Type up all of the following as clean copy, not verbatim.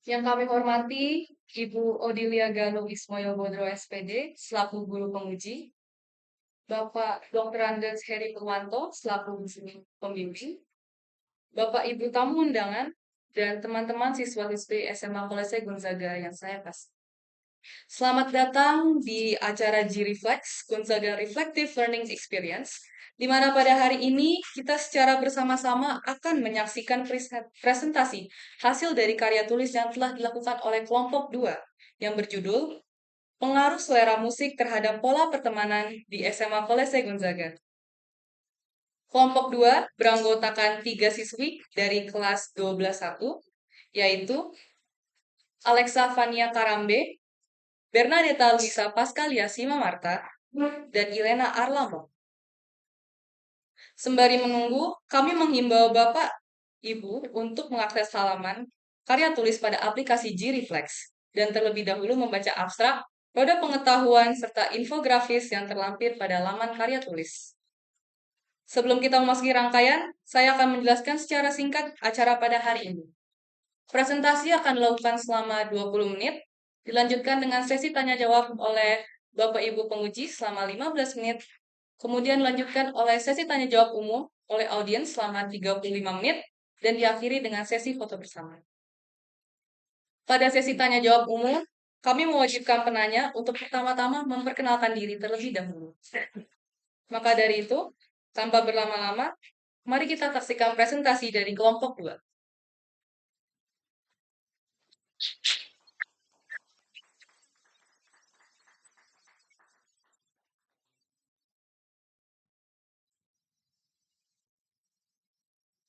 Yang kami hormati Ibu Odilia Ganu Ismoyo Bodro SPD selaku guru penguji, Bapak Dr. Andes Heri Purwanto selaku guru pembimbing, Bapak Ibu tamu undangan, dan teman-teman siswa-siswi SMA Kolese Gonzaga yang saya kasih. Selamat datang di acara G-Reflex, Gonzaga Reflective Learning Experience, di mana pada hari ini kita secara bersama-sama akan menyaksikan presentasi hasil dari karya tulis yang telah dilakukan oleh kelompok 2 yang berjudul Pengaruh Selera Musik Terhadap Pola Pertemanan di SMA Kolese Gonzaga. Kelompok 2 beranggotakan 3 siswi dari kelas 12-1, yaitu Alexa Fania Karambe, Bernadetta Luisa Pascalia Simamarta, dan Ilena Arlamo. Sembari menunggu, kami menghimbau Bapak, Ibu untuk mengakses halaman karya tulis pada aplikasi G-Reflex dan terlebih dahulu membaca abstrak, roda pengetahuan, serta infografis yang terlampir pada laman karya tulis. Sebelum kita memasuki rangkaian, saya akan menjelaskan secara singkat acara pada hari ini. Presentasi akan dilakukan selama 20 menit, dilanjutkan dengan sesi tanya-jawab oleh Bapak Ibu penguji selama 15 menit, kemudian dilanjutkan oleh sesi tanya-jawab umum oleh audiens selama 35 menit, dan diakhiri dengan sesi foto bersama. Pada sesi tanya-jawab umum, kami mewajibkan penanya untuk pertama-tama memperkenalkan diri terlebih dahulu. Maka dari itu, tanpa berlama-lama, mari kita saksikan presentasi dari kelompok 2.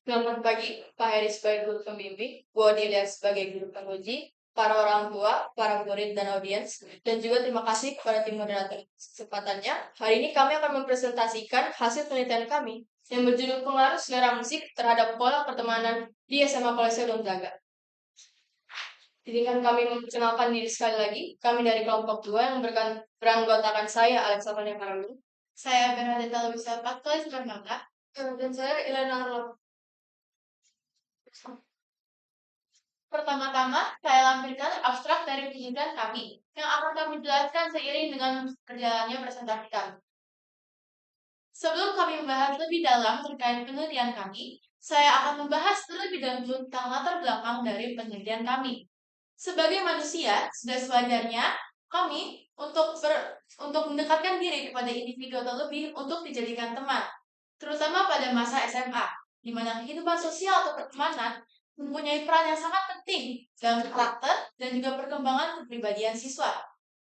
Selamat pagi, Pak Heri sebagai guru pembimbing, Bu Odilia sebagai guru penguji, para orang tua, para murid dan audiens, dan juga terima kasih kepada tim moderator kesempatannya. Hari ini kami akan mempresentasikan hasil penelitian kami yang berjudul Pengaruh Selera Musik Terhadap Pola Pertemanan di SMA Kolese Gonzaga. Izinkan kami memperkenalkan diri sekali lagi. Kami dari kelompok 2 yang beranggotakan saya, Alexa Fania Karambe. Saya Bernadetta Luisa Pascalia, dan saya Ilena Arlamo. Pertama-tama, saya lampirkan abstrak dari penelitian kami, yang akan kami jelaskan seiring dengan berjalannya presentasi kami. Sebelum kami membahas lebih dalam terkait penelitian kami, saya akan membahas terlebih dahulu tentang latar belakang dari penelitian kami. Sebagai manusia, sudah sewajarnya kami untuk mendekatkan diri kepada individu atau lebih untuk dijadikan teman, terutama pada masa SMA, di mana kehidupan sosial atau pertemanan mempunyai peran yang sangat penting dalam karakter dan juga perkembangan kepribadian siswa.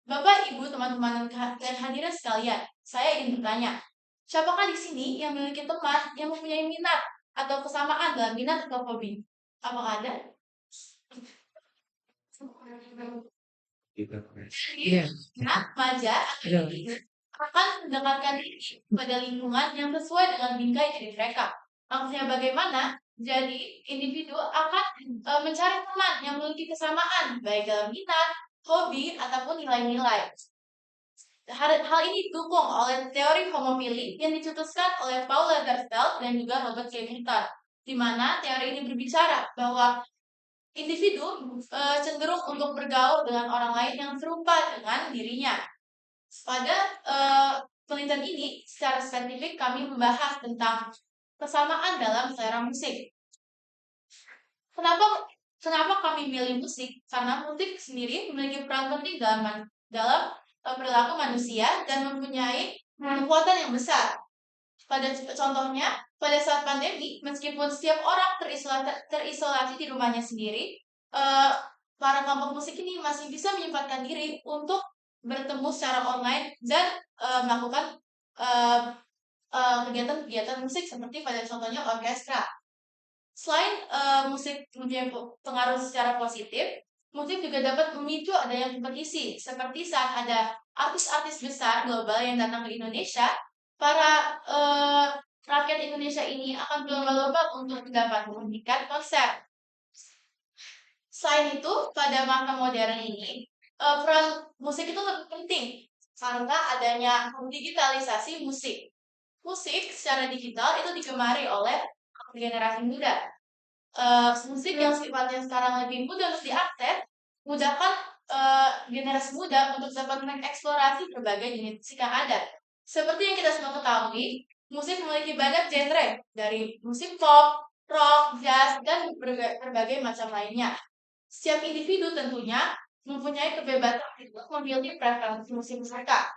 Bapak, Ibu, teman-teman dan hadirin sekalian, saya ingin bertanya, siapakah di sini yang memiliki teman yang mempunyai minat atau kesamaan dalam minat atau hobi? Apakah ada? Iya. Remaja atau akan mendekatkan diri pada lingkungan yang sesuai dengan bingkai diri mereka. Maksudnya bagaimana? Jadi individu akan mencari teman yang memiliki kesamaan baik dalam minat, hobi, ataupun nilai-nilai. Hal ini didukung oleh teori homofili yang dicetuskan oleh Paul Lagerfeld dan juga Robert K. Hinton, di mana teori ini berbicara bahwa individu cenderung untuk bergaul dengan orang lain yang serupa dengan dirinya. Pada penelitian ini, secara spesifik kami membahas tentang kesamaan dalam selera musik. Kenapa kami milih musik? Karena musik sendiri memiliki peran penting dalam perilaku manusia dan mempunyai kekuatan yang besar. Contohnya, pada saat pandemi, meskipun setiap orang terisolasi di rumahnya sendiri, para kelompok musik ini masih bisa menyempatkan diri untuk bertemu secara online dan melakukan kegiatan-kegiatan musik seperti pada contohnya orkestra. Selain musik mempunyai pengaruh secara positif, musik juga dapat memicu adanya kompetisi, seperti saat ada artis-artis besar global yang datang ke Indonesia, para rakyat Indonesia ini akan berlomba-lomba untuk mendapat tiket konser. Selain itu, pada masa modern ini, peran musik itu lebih penting karena adanya digitalisasi musik. Musik secara digital itu digemari oleh generasi muda. musik yang sifatnya sekarang lebih mudah untuk diakses, mudahkan generasi muda untuk dapat mengeksplorasi berbagai jenis musik yang ada. Seperti yang kita semua ketahui, musik memiliki banyak genre, dari musik pop, rock, jazz, dan berbagai macam lainnya. Setiap individu tentunya mempunyai kebebasan untuk memilih preferensi musik mereka.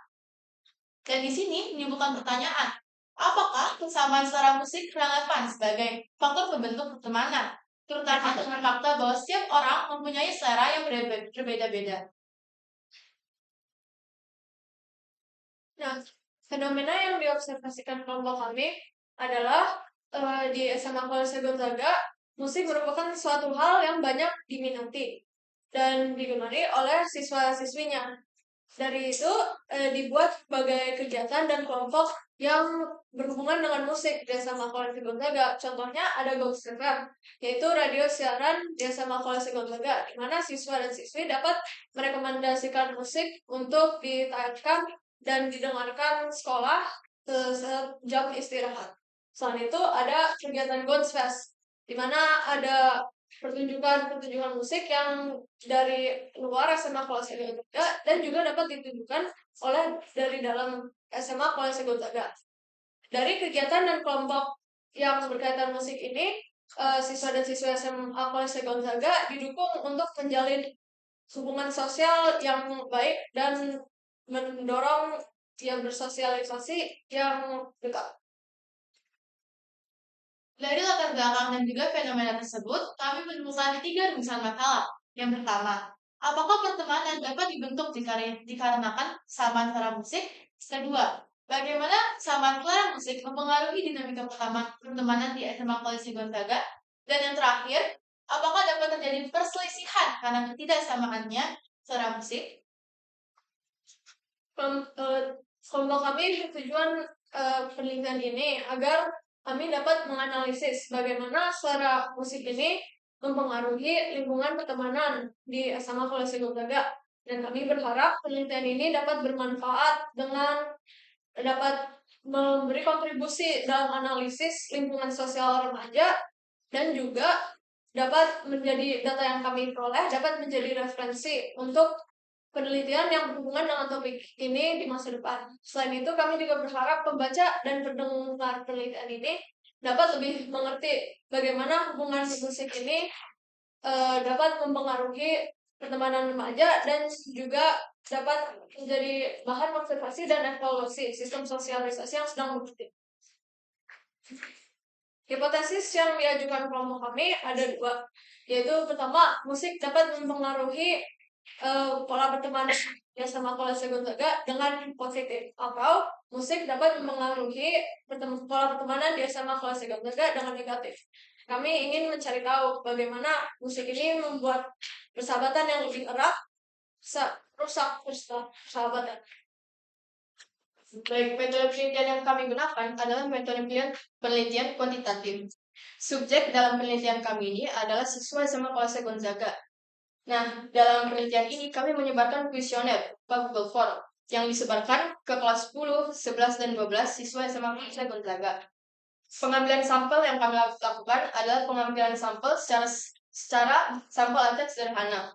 Dan di sini menimbulkan pertanyaan, apakah kesamaan selera musik relevan sebagai faktor pembentuk pertemanan, terutama dengan fakta bahwa setiap orang mempunyai selera yang berbeda-beda. Nah, fenomena yang diobservasikan kelompok kami adalah di SMA Kolese Gonzaga, musik merupakan suatu hal yang banyak diminati dan digemari oleh siswa-siswinya. Dari itu dibuat berbagai kegiatan dan kelompok yang berhubungan dengan musik di SMA Kolese Gonzaga. Contohnya ada Ghost FM, yaitu radio siaran di SMA Kolese Gonzaga, di mana siswa dan siswi dapat merekomendasikan musik untuk ditayangkan dan didengarkan sekolah saat jam istirahat. Selain itu ada kegiatan Ghost Fest, di mana ada pertunjukan musik yang dari luar SMA Kolese Gonzaga dan juga dapat ditunjukkan oleh dari dalam SMA Kolese Gonzaga. Dari kegiatan dan kelompok yang berkaitan musik ini, siswa dan siswa SMA Kolese Gonzaga didukung untuk menjalin hubungan sosial yang baik dan mendorong yang bersosialisasi yang dekat. Dari latar belakang dan juga fenomena tersebut, kami menemukan 3 rumusan masalah. Yang pertama, apakah pertemanan dapat dibentuk dikarenakan kesamaan selera musik? Kedua, bagaimana kesamaan selera musik mempengaruhi dinamika pertemanan di SMA Kolese Gonzaga? Dan yang terakhir, apakah dapat terjadi perselisihan karena ketidaksamaannya selera musik? Kelompok kami bertujuan penelitian ini agar kami dapat menganalisis bagaimana selera musik ini mempengaruhi lingkungan pertemanan di SMA Kolese Gonzaga. Dan kami berharap penelitian ini dapat bermanfaat dengan dapat memberi kontribusi dalam analisis lingkungan sosial remaja dan juga dapat menjadi data yang kami peroleh dapat menjadi referensi untuk penelitian yang berhubungan dengan topik ini di masa depan. Selain itu, kami juga berharap pembaca dan pendengar penelitian ini dapat lebih mengerti bagaimana hubungan musik ini dapat mempengaruhi pertemanan remaja dan juga dapat menjadi bahan observasi dan evaluasi sistem sosialisasi yang sedang berkembang. Hipotesis yang diajukan kelompok kami ada 2, yaitu pertama, musik dapat mempengaruhi pola pertemanan yang sama Kolese Gonzaga dengan positif, atau musik dapat mempengaruhi pola pertemanan di SMA Kolese Gonzaga dengan negatif. Kami ingin mencari tahu bagaimana musik ini membuat persahabatan yang lebih erat, rusak persahabatan. Baik, metode penelitian yang kami gunakan adalah metode penelitian kuantitatif. Subjek dalam penelitian kami ini adalah siswa SMA Kolese Gonzaga. Nah, dalam penelitian ini kami menyebarkan kuesioner berupa Google Form yang disebarkan ke kelas 10, 11, dan 12 siswa SMA Kolese Gonzaga. Pengambilan sampel yang kami lakukan adalah pengambilan sampel secara sampel acak sederhana.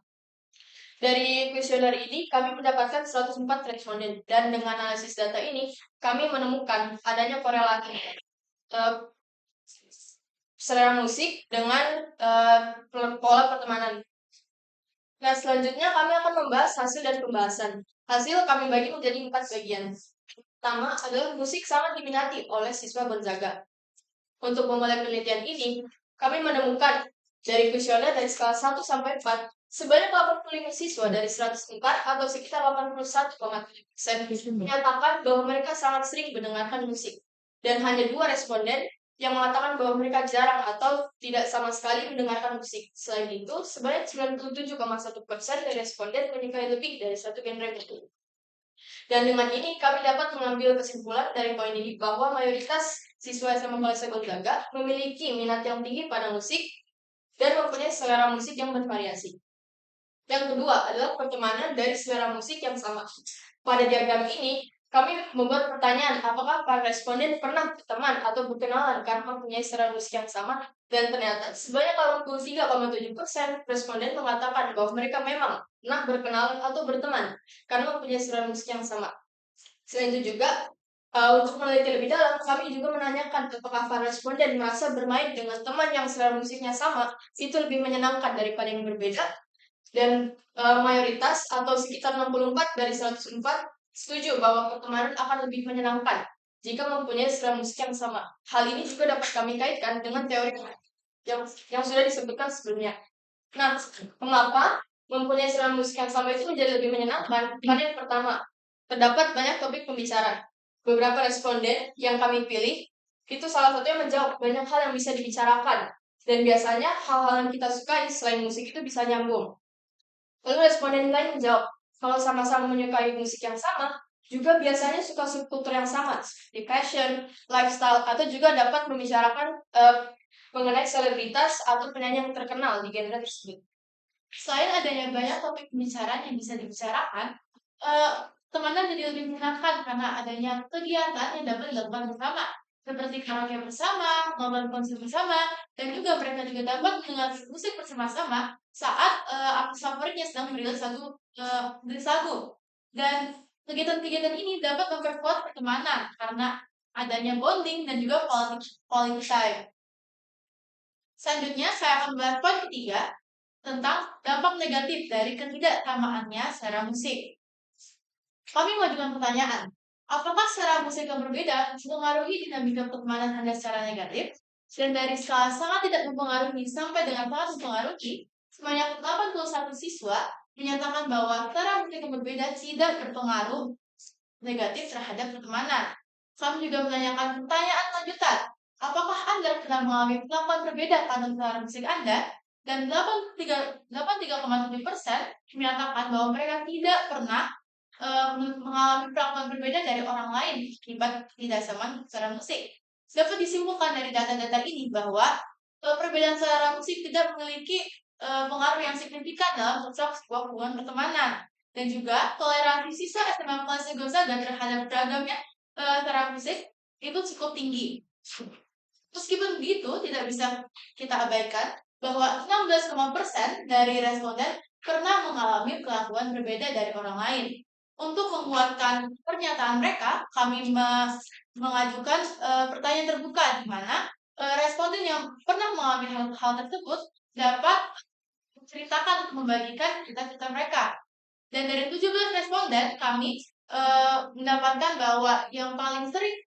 Dari kuesioner ini, kami mendapatkan 104 responden, dan dengan analisis data ini, kami menemukan adanya korelasi selera musik dengan pola pertemanan. Nah, selanjutnya kami akan membahas hasil dan pembahasan. Hasil kami bagi menjadi 4 bagian. Pertama adalah musik sangat diminati oleh siswa Gonzaga. Untuk memulai penelitian ini, kami menemukan dari kuesioner dari skala 1 sampai 4, sebanyak 85 siswa dari 104 atau sekitar 81,7% menyatakan bahwa mereka sangat sering mendengarkan musik. Dan hanya 2 responden yang mengatakan bahwa mereka jarang atau tidak sama sekali mendengarkan musik. Selain itu, sebanyak 97,1% dari responden menyukai lebih dari satu genre musik. Dan dengan ini kami dapat mengambil kesimpulan dari poin ini bahwa mayoritas siswa SMA Kolese Gonzaga memiliki minat yang tinggi pada musik dan mempunyai selera musik yang bervariasi. Yang kedua adalah pertemanan dari selera musik yang sama. Pada diagram ini, kami membuat pertanyaan, apakah para responden pernah berteman atau berkenalan karena mempunyai selera musik yang sama? Dan ternyata sebanyak 83,7% responden mengatakan bahwa mereka memang pernah berkenalan atau berteman karena mempunyai selera musik yang sama. Selain itu juga, untuk meneliti lebih dalam, kami juga menanyakan apakah para responden merasa bermain dengan teman yang selera musiknya sama itu lebih menyenangkan daripada yang berbeda. Dan mayoritas atau sekitar 64 dari 104 setuju bahwa pertemanan akan lebih menyenangkan jika mempunyai selera musik yang sama. Hal ini juga dapat kami kaitkan dengan teori yang sudah disebutkan sebelumnya. Nah, mengapa mempunyai selera musik yang sama itu menjadi lebih menyenangkan? Karena yang pertama, terdapat banyak topik pembicaraan. Beberapa responden yang kami pilih, itu salah satunya menjawab banyak hal yang bisa dibicarakan. Dan biasanya hal-hal yang kita sukai selain musik itu bisa nyambung. Lalu responden lain menjawab, kalau sama-sama menyukai musik yang sama, juga biasanya suka subkultur yang sama, seperti fashion, lifestyle, atau juga dapat membicarakan mengenai selebritas atau penyanyi yang terkenal di genre tersebut. Selain adanya banyak topik pembicaraan yang bisa dibicarakan, teman-teman jadi lebih menyenangkan karena adanya kegiatan yang dapat dilakukan bersama, seperti karaoke bersama, nonton konser bersama, dan juga mereka juga dapat mendengar musik bersama-sama saat artis favoritnya sedang merilis lagu. Dan kegiatan-kegiatan ini dapat memperkuat pertemanan karena adanya bonding dan juga quality time. Selanjutnya, saya akan membahas poin ketiga tentang dampak negatif dari ketidaksamaannya selera musik. Kami mengajukan pertanyaan, apakah selera musik yang berbeda mempengaruhi dinamika pertemanan Anda secara negatif? Dan dari skala sangat tidak mempengaruhi sampai dengan sangat mempengaruhi, sebanyak 81 siswa menyatakan bahwa selera musik yang berbeda tidak berpengaruh negatif terhadap pertemanan. Kami juga menanyakan pertanyaan lanjutan, apakah Anda pernah mengalami perlakuan berbeda pada selera musik Anda? Dan 83,7% menyatakan bahwa mereka tidak pernah mengalami perlakuan berbeda dari orang lain akibat ketidaksamaan selera musik. Dapat disimpulkan dari data-data ini bahwa perbedaan selera musik tidak memiliki pengaruh yang signifikan dalam sebuah hubungan pertemanan. Dan juga toleransi siswa SMA Kelas Gonzaga terhadap beragamnya selera musik itu cukup tinggi. Meskipun begitu, tidak bisa kita abaikan bahwa 16,% dari responden pernah mengalami perlakuan berbeda dari orang lain. Untuk menguatkan pernyataan mereka, kami mengajukan pertanyaan terbuka di mana responden yang pernah mengalami hal tersebut dapat menceritakan atau membagikan cerita-cerita mereka. Dan dari 17 responden, kami mendapatkan bahwa yang paling sering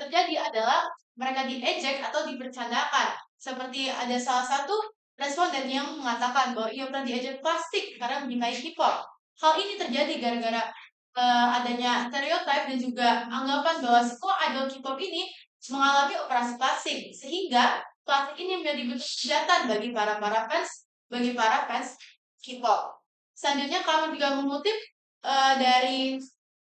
terjadi adalah mereka diejek atau dibercandakan. Seperti ada salah satu responden yang mengatakan bahwa ia pernah diejek plastik karena menyukai K-pop. Hal ini terjadi gara-gara adanya stereotip dan juga anggapan bahwa semua idol K-pop ini mengalami operasi plastik, sehingga plastik ini menjadi bentuk kejahatan bagi para fans K-pop. Selanjutnya kami juga mengutip dari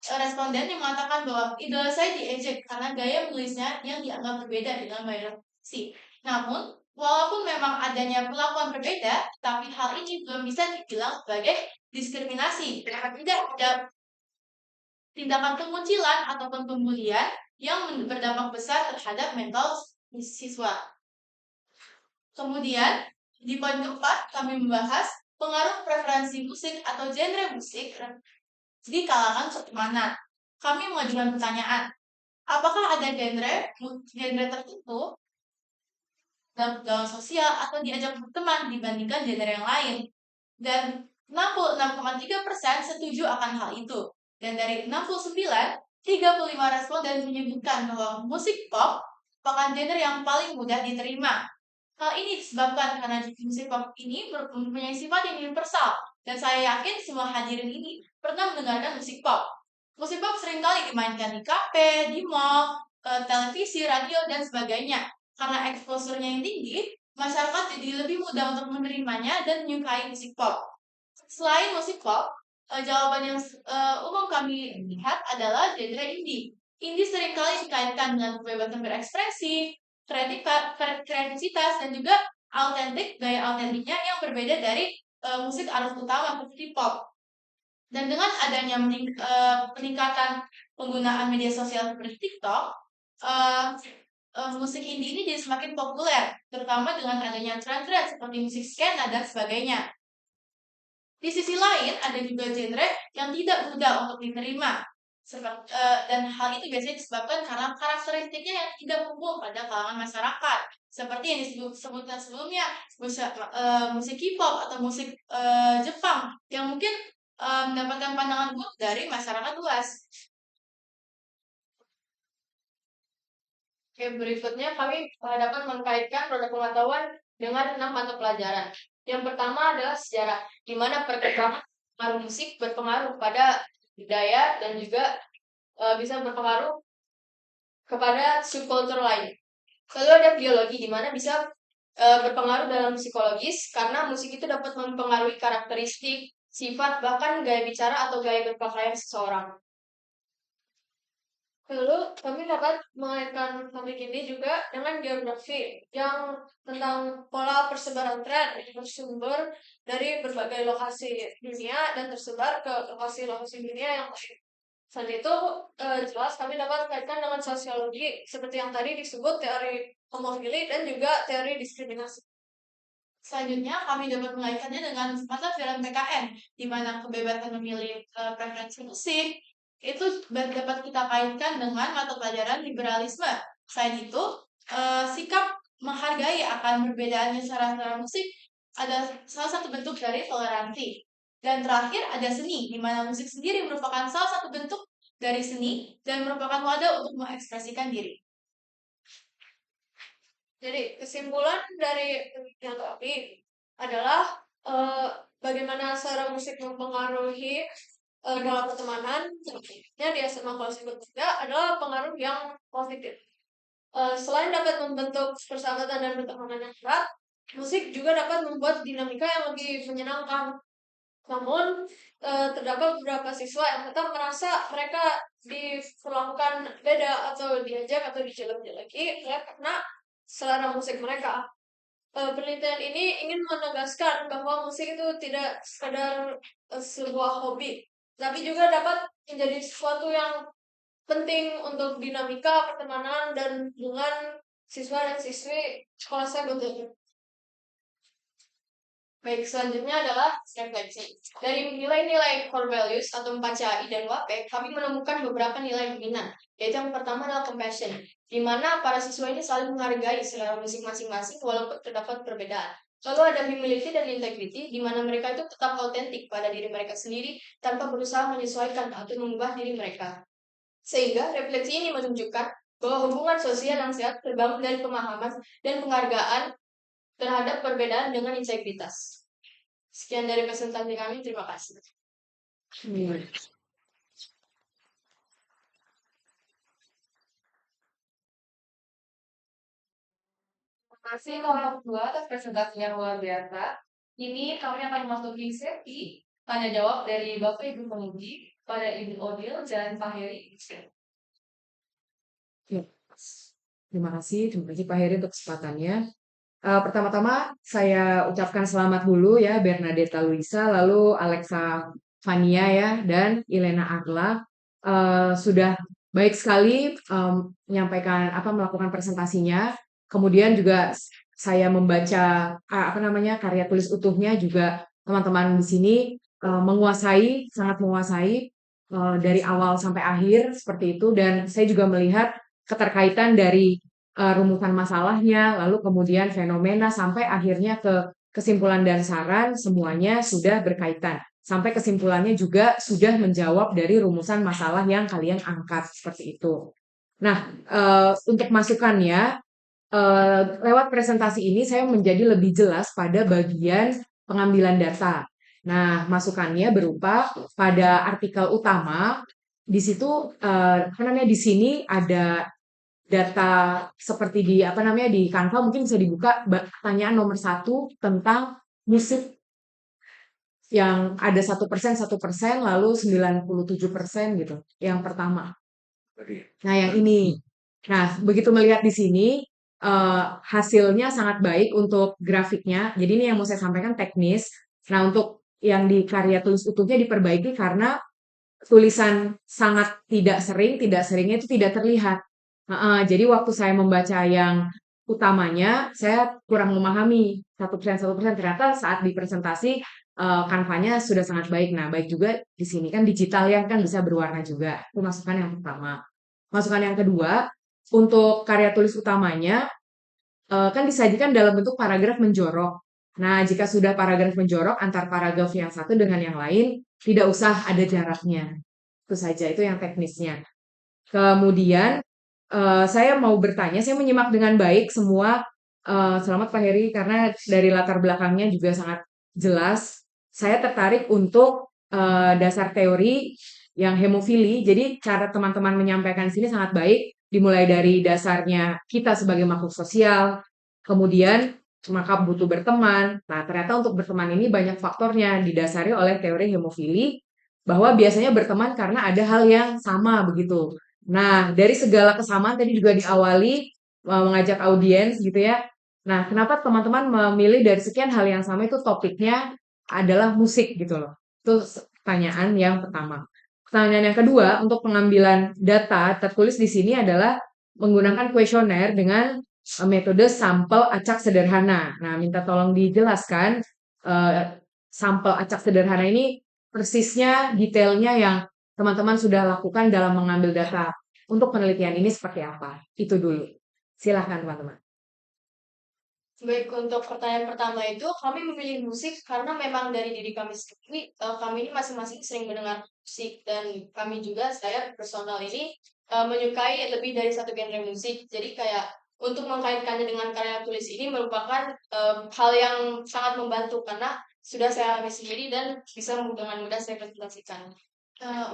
responden yang mengatakan bahwa idola saya diejek karena gaya menulisnya yang dianggap berbeda dengan mayoritas. Namun, walaupun memang adanya perlakuan berbeda, tapi hal ini belum bisa dibilang sebagai diskriminasi. Tidak ada tindakan pengucilan ataupun pembulian yang berdampak besar terhadap mental siswa. Kemudian, di poin keempat, kami membahas pengaruh preferensi musik atau genre musik di kalangan pertemanan. Kami mengajukan pertanyaan, apakah ada genre tertentu dalam gaul sosial atau diajak berteman dibandingkan genre yang lain? Dan 66,3% setuju akan hal itu. Dan dari 69, 35 responden menyebutkan bahwa musik pop merupakan genre yang paling mudah diterima. Hal ini disebabkan karena musik pop ini mempunyai sifat yang universal, dan saya yakin semua hadirin ini pernah mendengarkan musik pop. Musik pop seringkali dimainkan di kafe, di mall, televisi, radio, dan sebagainya. Karena eksposurnya yang tinggi, masyarakat jadi lebih mudah untuk menerimanya dan menyukai musik pop. Selain musik pop, jawaban yang umum kami lihat adalah genre indie. Indie seringkali dikaitkan dengan kebebasan berekspresi, kreativitas, dan juga gaya autentiknya yang berbeda dari musik arus utama seperti pop. Dan dengan adanya peningkatan penggunaan media sosial seperti TikTok, eh, musik indie ini jadi semakin populer, terutama dengan adanya tren-tren seperti musik skena dan sebagainya. Di sisi lain, ada juga genre yang tidak mudah untuk diterima. Dan hal itu biasanya disebabkan karena karakteristiknya yang tidak umum pada kalangan masyarakat. Seperti yang disebutkan sebelumnya, musik K-pop atau musik Jepang yang mungkin mendapatkan pandangan buruk dari masyarakat luas. Oke, berikutnya kami dapat mengkaitkan produk pengetahuan dengan 6 mata pelajaran. Yang pertama adalah sejarah, di mana perkembangan pengaruh musik berpengaruh pada budaya dan juga bisa berpengaruh kepada subkultur lain. Lalu ada biologi, di mana bisa berpengaruh dalam psikologis, karena musik itu dapat mempengaruhi karakteristik, sifat, bahkan gaya bicara atau gaya berpakaian seseorang. Lalu kami dapat mengaitkan topik ini juga dengan geografi yang tentang pola persebaran tren yang bersumber dari berbagai lokasi dunia dan tersebar ke lokasi-lokasi dunia yang lain. Selain itu, jelas kami dapat mengaitkan dengan sosiologi seperti yang tadi disebut teori homofili dan juga teori diskriminasi. Selanjutnya, kami dapat mengaitkannya dengan mata film PKN, di mana kebebasan memilih preferensi musik, itu dapat kita kaitkan dengan mata pelajaran liberalisme. Selain itu, sikap menghargai akan perbedaannya cara-cara musik ada salah satu bentuk dari toleransi. Dan terakhir ada seni, di mana musik sendiri merupakan salah satu bentuk dari seni dan merupakan wadah untuk mengekspresikan diri. Jadi kesimpulan dari penelitian kami adalah bagaimana secara musik mempengaruhi dalam pertemanan. Yang di SMA kelas ketiga adalah pengaruh yang positif. Selain dapat membentuk persahabatan dan pertemanan yang erat, musik juga dapat membuat dinamika yang lebih menyenangkan. Namun, terdapat beberapa siswa yang tetap merasa mereka diperlakukan beda atau diajak atau dijelek-jeleki ya, karena selera musik mereka. Penelitian ini ingin menegaskan bahwa musik itu tidak sekadar sebuah hobi, tapi juga dapat menjadi sesuatu yang penting untuk dinamika pertemanan dan hubungan siswa dan siswi sekolah saya betul. Baik, selanjutnya adalah refleksi. Dari nilai-nilai core values atau 4CAI dan WAPE, kami menemukan beberapa nilai dominan, yaitu yang pertama adalah compassion, di mana para siswa ini saling menghargai selera musik masing-masing walaupun terdapat perbedaan. Lalu ada humility dan integrity, di mana mereka itu tetap autentik pada diri mereka sendiri tanpa berusaha menyesuaikan atau mengubah diri mereka. Sehingga refleksi ini menunjukkan bahwa hubungan sosial yang sehat terbangun dari pemahaman dan penghargaan terhadap perbedaan dengan integritas. Sekian dari presentasi kami, terima kasih. Terima kasih kelompok 2 atas presentasi yang luar biasa. Ini kami akan memasuki sesi tanya jawab dari Bapak Ibu penguji pada Ibu Odil dan Pak Heri. Terima kasih Pak Heri untuk kesempatannya. Pertama-tama saya ucapkan selamat dulu ya Bernadetta Luisa, lalu Alexa Fania ya, dan Ilena Agla. Sudah baik sekali menyampaikan melakukan presentasinya. Kemudian juga saya membaca karya tulis utuhnya juga teman-teman di sini sangat menguasai dari awal sampai akhir seperti itu, dan saya juga melihat keterkaitan dari rumusan masalahnya, lalu kemudian fenomena sampai akhirnya ke kesimpulan dan saran, semuanya sudah berkaitan. Sampai kesimpulannya juga sudah menjawab dari rumusan masalah yang kalian angkat seperti itu. Nah, untuk masukannya lewat presentasi ini saya menjadi lebih jelas pada bagian pengambilan data. Nah, masukannya berupa pada artikel utama. Di situ di sini ada data seperti di di Canva, mungkin bisa dibuka pertanyaan nomor 1 tentang musik yang ada 1%, lalu 97% gitu. Yang pertama. Nah, yang ini. Nah, begitu melihat di sini hasilnya sangat baik untuk grafiknya. Jadi ini yang mau saya sampaikan teknis. Nah, untuk yang di karya tulis utuhnya diperbaiki karena tulisan sangat tidak seringnya itu tidak terlihat. Heeh, jadi waktu saya membaca yang utamanya, saya kurang memahami 1% ternyata saat di presentasi, Canva-nya sudah sangat baik. Nah, baik juga di sini kan digital ya, kan bisa berwarna juga. Itu masukan yang pertama. Masukan yang kedua, untuk karya tulis utamanya, kan disajikan dalam bentuk paragraf menjorok. Nah, jika sudah paragraf menjorok antar paragraf yang satu dengan yang lain, tidak usah ada jaraknya. Itu saja, itu yang teknisnya. Kemudian, saya mau bertanya, saya menyimak dengan baik semua, selamat Pak Heri, karena dari latar belakangnya juga sangat jelas. Saya tertarik untuk, dasar teori yang hemofili. Jadi cara teman-teman menyampaikan di sini sangat baik, dimulai dari dasarnya kita sebagai makhluk sosial, kemudian maka butuh berteman. Nah, ternyata untuk berteman ini banyak faktornya, didasari oleh teori hemofili, bahwa biasanya berteman karena ada hal yang sama begitu. Nah, dari segala kesamaan tadi juga diawali mengajak audiens gitu ya. Nah, kenapa teman-teman memilih dari sekian hal yang sama itu topiknya adalah musik gitu loh. Itu pertanyaan yang pertama. Pertanyaan yang kedua, untuk pengambilan data tertulis di sini adalah menggunakan kuesioner dengan metode sampel acak sederhana. Nah, minta tolong dijelaskan sampel acak sederhana ini persisnya, detailnya yang teman-teman sudah lakukan dalam mengambil data untuk penelitian ini seperti apa? Itu dulu. Silahkan teman-teman. Baik, untuk pertanyaan pertama itu, kami memilih musik karena memang dari diri kami sendiri, kami ini masing-masing sering mendengar musik, dan kami juga, saya personal ini, menyukai lebih dari satu genre musik. Jadi kayak untuk mengkaitkannya dengan karya tulis ini merupakan hal yang sangat membantu karena sudah saya alami sendiri dan bisa dengan mudah saya presentasikan.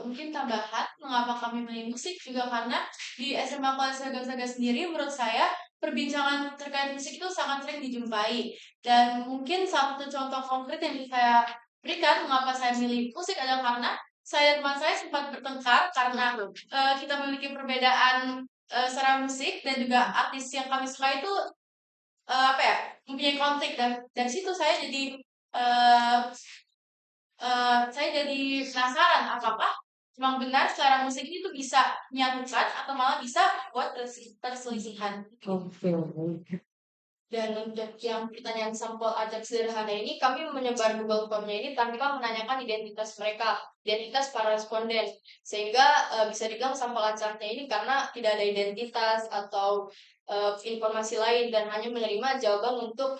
Mungkin tambahan, mengapa kami memilih musik juga karena di SMA Kelas Saga sendiri menurut saya perbincangan terkait musik itu sangat sering dijumpai. Dan mungkin satu contoh konkret yang bisa saya berikan mengapa saya milih musik adalah karena saya dan teman saya sempat bertengkar karena kita memiliki perbedaan secara musik, dan juga artis yang kami suka itu apa ya, mempunyai konflik, dan dari situ eh, saya jadi penasaran apakah memang benar secara musik ini tuh bisa menyatukan atau malah bisa membuat perselisihan. Oke. Dan untuk yang pertanyaan sampel acak sederhana ini, kami menyebar Google Form-nya ini tanpa menanyakan identitas mereka, identitas para responden. Sehingga bisa dibilang sampel acaknya ini karena tidak ada identitas atau informasi lain, dan hanya menerima jawaban untuk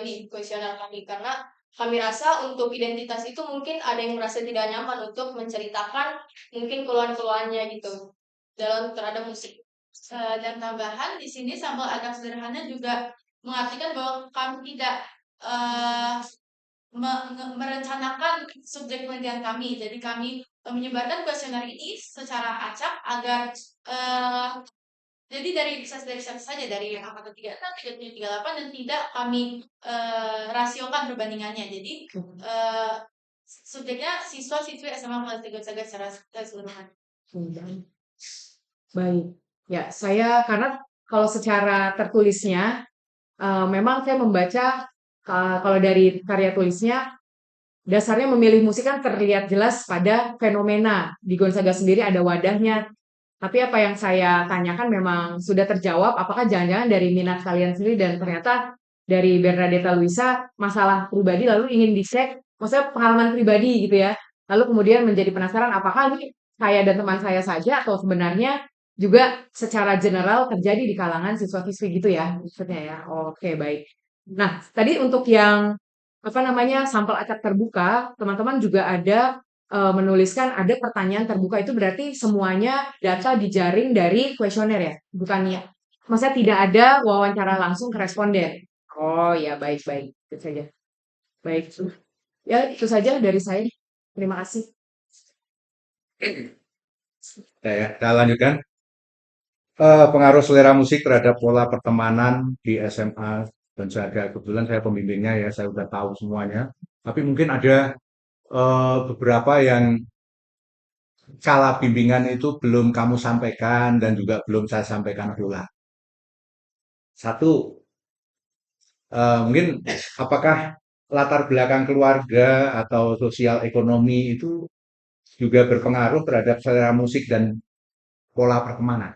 ini kuesioner kami. Karena kami rasa untuk identitas itu mungkin ada yang merasa tidak nyaman untuk menceritakan mungkin keluhan-keluhannya gitu dalam terhadap musik. Dan tambahan di sini sampel acak sederhana juga mengartikan bahwa kami tidak merencanakan subjek penelitian kami. Jadi kami menyebarkan kuesioner ini secara acak agar jadi dari satu saja, dari angka 36, 37, 38, dan tidak kami rasiokan perbandingannya. Jadi subjeknya siswa-siswi SMA Kelas 3 saja secara keseluruhan. Baik. Ya, saya karena kalau secara tertulisnya memang saya membaca kalau dari karya tulisnya dasarnya memilih musik kan terlihat jelas pada fenomena. Di Gonzaga sendiri ada wadahnya. Tapi apa yang saya tanyakan memang sudah terjawab, apakah jangan-jangan dari minat kalian sendiri dan ternyata dari Bernadetta Luisa masalah pribadi lalu ingin dicek, maksudnya pengalaman pribadi gitu ya. Lalu kemudian menjadi penasaran apakah ini saya dan teman saya saja atau sebenarnya juga secara general terjadi di kalangan siswa-siswi gitu ya maksudnya ya. Oke, baik. Nah, tadi untuk yang apa namanya sampel acak terbuka, teman-teman juga ada menuliskan ada pertanyaan terbuka, itu berarti semuanya data dijaring dari kuesioner ya, bukannya? Maksudnya tidak ada wawancara langsung ke responden. Oh ya, baik-baik, itu saja. Baik, ya itu saja dari saya. Terima kasih. Saya lanjutkan. Pengaruh selera musik terhadap pola pertemanan di SMA Gonzaga. Kebetulan saya pembimbingnya ya, saya udah tahu semuanya. Tapi mungkin ada beberapa yang kala bimbingan itu belum kamu sampaikan dan juga belum saya sampaikan pula. Satu, mungkin apakah latar belakang keluarga atau sosial ekonomi itu juga berpengaruh terhadap selera musik dan pola pertemanan.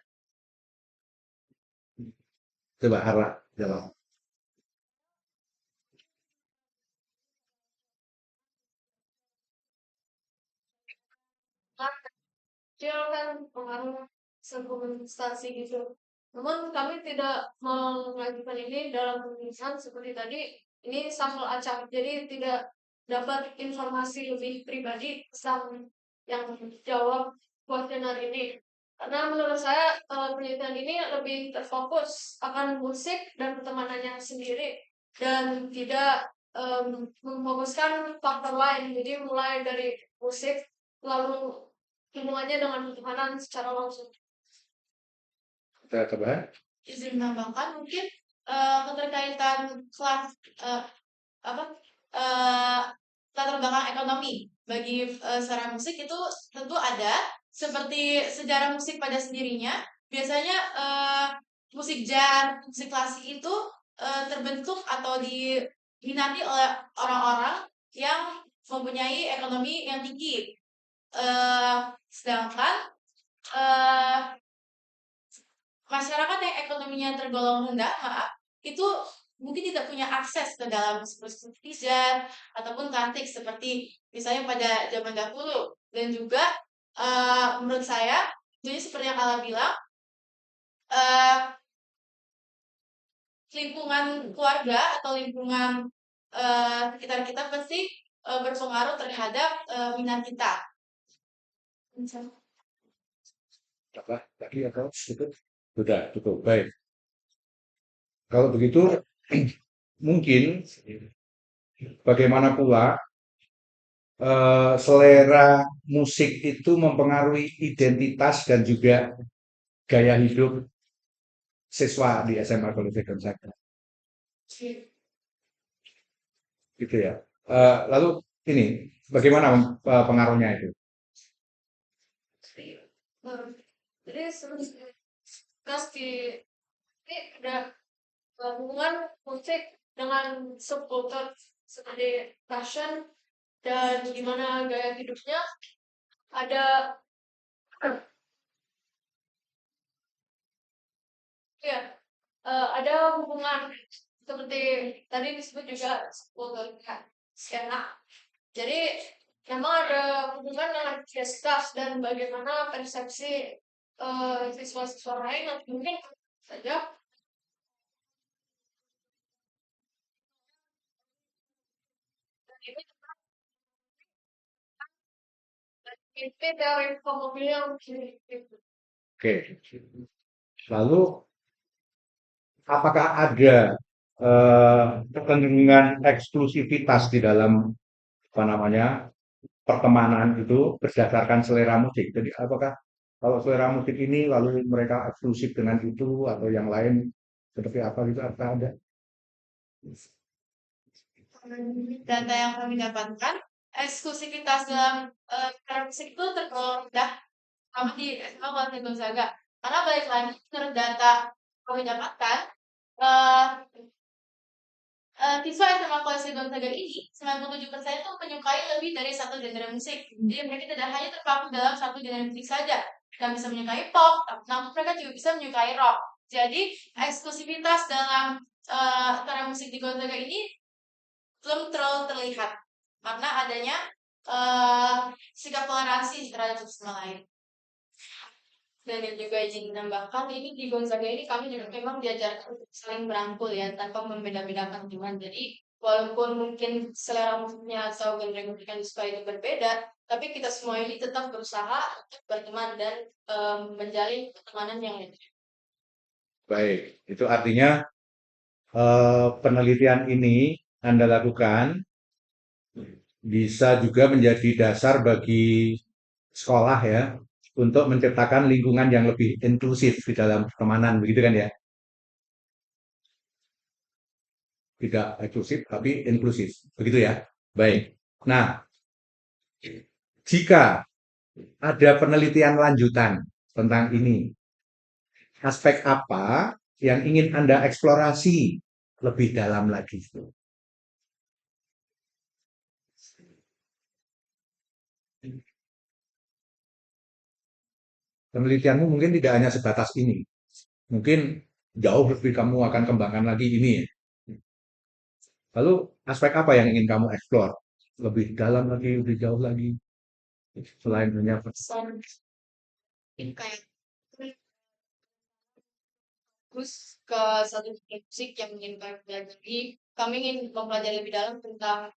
Coba Arla jawab. Dia kan pengaruh instansi gitu. Namun kami tidak mengajukan ini dalam penulisan seperti tadi. Ini sampel acak, jadi tidak dapat informasi lebih pribadi tentang yang jawab kuesioner ini. Karena menurut saya penelitian ini lebih terfokus akan musik dan pertemanannya sendiri dan tidak memfokuskan faktor lain. Jadi mulai dari musik lalu hubungannya dengan pertemanan secara langsung. Kita coba. Izin menambahkan mungkin keterkaitan kelas apa eh, latar belakang ekonomi bagi secara musik itu tentu ada, seperti sejarah musik pada sendirinya. Biasanya musik jazz, musik klasik itu terbentuk atau diminati oleh orang-orang yang mempunyai ekonomi yang tinggi. Sedangkan eh, masyarakat yang ekonominya tergolong rendah, maaf, itu mungkin tidak punya akses ke dalam musik jazz ataupun klasik seperti misalnya pada zaman dahulu. Dan juga menurut saya, jadi seperti yang Ala bilang, eh, lingkungan keluarga atau lingkungan sekitar kita pasti berpengaruh terhadap minat kita. Apa lagi atau cukup? Sudah cukup. Baik. Kalau begitu mungkin bagaimana pula selera musik itu mempengaruhi identitas dan juga gaya hidup siswa di SMA Kolose Gonzaga. Gitu ya. Lalu ini bagaimana pengaruhnya itu? Jadi sebenarnya di ini ada hubungan musik dengan subkultur seperti fashion dan gimana gaya hidupnya ada ya ada hubungan seperti tadi disebut juga subkultur skena. Jadi memang ada hubungan dengan identitas dan bagaimana persepsi siswa-siswa lain yang mungkin saja ini itu teori pemilih yang gitu. Oke. Lalu apakah ada kecenderungan eksklusivitas di dalam apa namanya pertemanan itu berdasarkan selera musik? Jadi apakah kalau selera musik ini lalu mereka eksklusif dengan itu atau yang lain seperti apa gitu? Apakah ada? Data yang kami dapatkan, eksklusivitas dalam cara musik itu tergolong rendah sama di SMA Kolose Gonzaga. Karena balik lagi menurut data kami dapatkan, eh siswa SMA Kolose Gonzaga ini 97% itu menyukai lebih dari satu genre musik. Jadi mereka tidak hanya terpaku dalam satu genre musik saja. Mereka bisa menyukai pop, namun mereka juga bisa menyukai rock. Jadi eksklusivitas dalam cara musik di Gonzaga ini belum terlalu terlihat karena adanya sikap toleransi terhadap satu sama lain. Dan yang juga izin menambahkan, ini di Gonzaga ini kami juga memang diajarkan untuk saling merangkul ya, tanpa membeda-bedakan teman. Jadi walaupun mungkin selera musiknya atau genre musik yang disukai itu berbeda, tapi kita semua ini tetap berusaha untuk berteman dan menjalin pertemanan yang lebih. Baik, itu artinya penelitian ini Anda lakukan bisa juga menjadi dasar bagi sekolah ya untuk menciptakan lingkungan yang lebih inklusif di dalam pertemanan, begitu kan ya? Tidak eksklusif tapi inklusif, begitu ya? Baik. Nah, jika ada penelitian lanjutan tentang ini, aspek apa yang ingin Anda eksplorasi lebih dalam lagi? Penelitianmu mungkin tidak hanya sebatas ini. Mungkin jauh lebih kamu akan kembangkan lagi ini. Lalu aspek apa yang ingin kamu eksplor? Lebih dalam lagi, lebih jauh lagi, selain hanya Son kayak terus ke satu jenis musik yang ingin kami pelajari. Kami ingin mempelajari lebih dalam tentang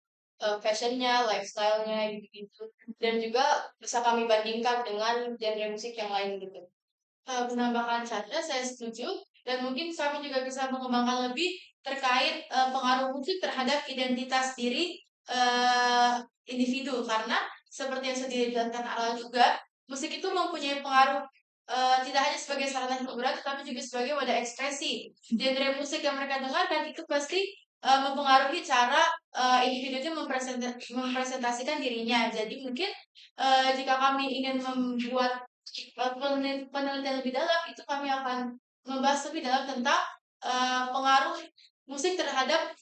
fashionnya, lifestyle-nya gitu-gitu. Dan juga bisa kami bandingkan dengan genre musik yang lain gitu. Menambahkan saja saya setuju dan mungkin kami juga bisa mengembangkan lebih terkait pengaruh musik terhadap identitas diri individu karena seperti yang sudah dijelaskan Ala juga musik itu mempunyai pengaruh tidak hanya sebagai sarana hiburan tetapi juga sebagai wadah ekspresi. Genre musik yang mereka dengarkan itu pasti mempengaruhi cara individu itu mempresentasikan dirinya. Jadi mungkin jika kami ingin membuat penelitian lebih dalam itu kami akan membahas lebih dalam tentang pengaruh musik terhadap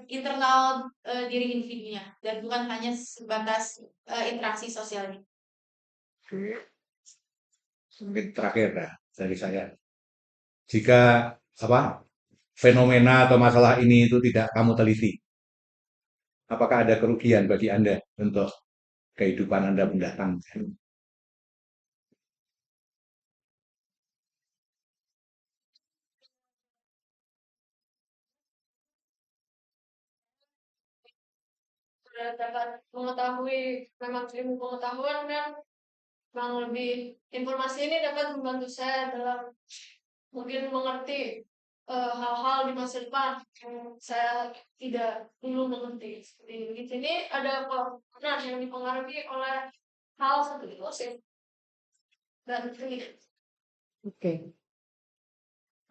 internal diri individunya dan bukan hanya sebatas interaksi sosialnya. mungkin terakhir ya, dari saya. Jika apa fenomena atau masalah ini itu tidak kamu teliti, apakah ada kerugian bagi Anda untuk kehidupan Anda mendatang? Sudah dapat mengetahui memang ilmu pengetahuan kan memang lebih informasi ini dapat membantu saya dalam mungkin mengerti hal-hal di masa depan yang saya tidak dulu mengerti seperti ini. Di sini ada pernah yang dipengaruhi oleh hal seperti itu sih dan ini. Oke.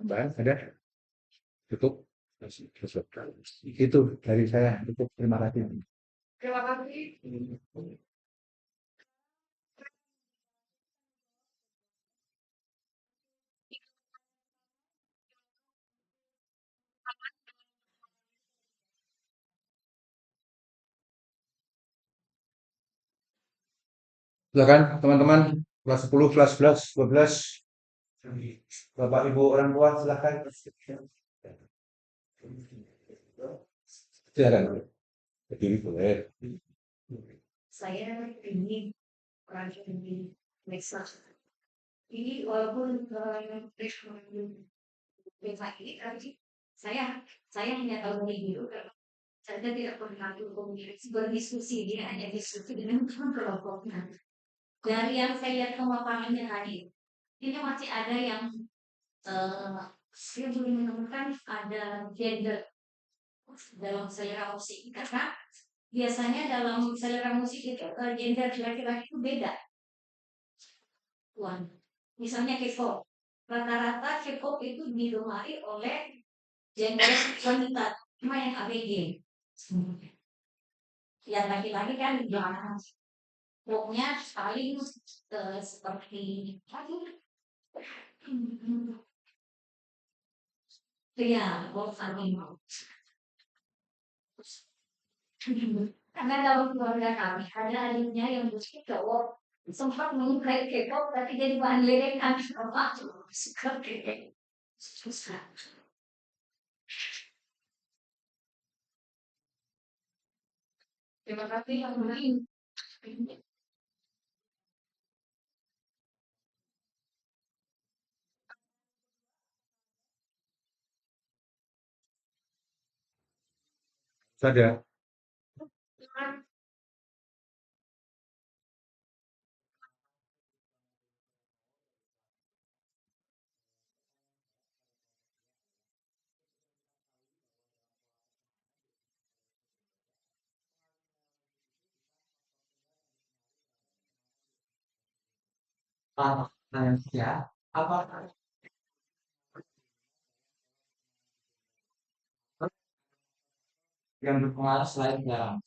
Mbak, ada? Cukup? Itu dari saya. Cukup. Terima kasih. Terima kasih. Silakan teman-teman kelas 10, kelas 11, 12. Bapak Ibu orang tua silakan. Silakan. Berdiri boleh. Saya ini pelajar di Texas. Ini walaupun bebas ini tapi saya hanya tahu video karena saya tidak pernah berdiskusi, dia hanya diskusi dengan teman kelompoknya. Dari yang saya lihat pemaparannya tadi, ini masih ada yang saya belum menemukan ada gender dalam selera musik karena biasanya dalam selera musik itu gender laki-laki itu beda. Tuan, misalnya K-pop, rata-rata K-pop itu didomari oleh gender wanita, cuma yang ABG. Yang laki-laki kan jangan pokoknya paling seperti ya, karena dalam keluarga kami ada adiknya yang musik cowok sempat menyukai K-pop tapi jadi bahan ledekan apa suka K-pop susah. Terima kasih. Saja. Ya, apa yang berpengaruh selain garam?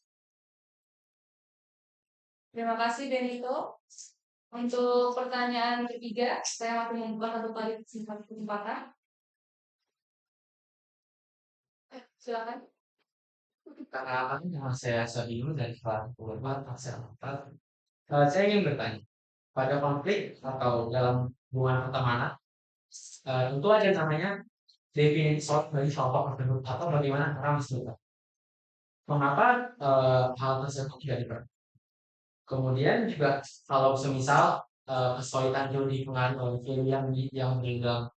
Terima kasih Benito. Untuk pertanyaan ketiga, saya masih membuka satu kali kesempatan. Silakan. Karena kan yang saya dulu dari kelas 4 saya ingin bertanya, pada konflik atau dalam hubungan pertemanan, tentu ada namanya definisi bagi kelompok tertentu atau bagaimana cara menentukan mengapa hal tersebut tidak diperlukan. Kemudian juga kalau semisal kesulitan itu dipengaruhi oleh film yang meninggal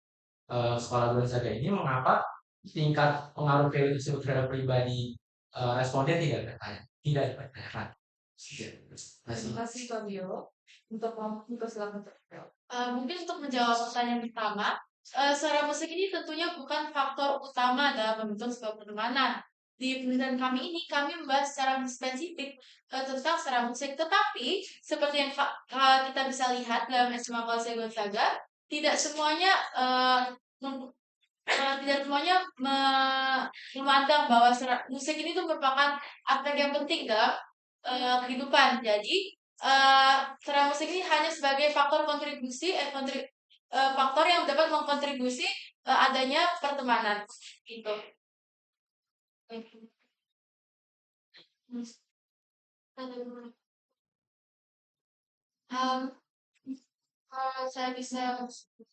sekolah belajar ini, mengapa tingkat pengaruh film tersebut terhadap pribadi responden tidak dipertanyakan. Terima kasih Fabio untuk selamat terjawab. Mungkin untuk menjawab pertanyaan pertama, suara musik ini tentunya bukan faktor utama dalam membentuk sebuah pertemanan. Di penelitian kami ini, kami membahas secara spesifik tentang suara musik. Tetapi, seperti yang kita bisa lihat dalam SMA Kolose Gonzaga, tidak semuanya memandang bahwa musik ini tuh merupakan aspek yang penting dalam kehidupan. Jadi, suara musik ini hanya sebagai faktor kontribusi, faktor yang dapat mengkontribusi adanya pertemanan gitu. Kalau saya bisa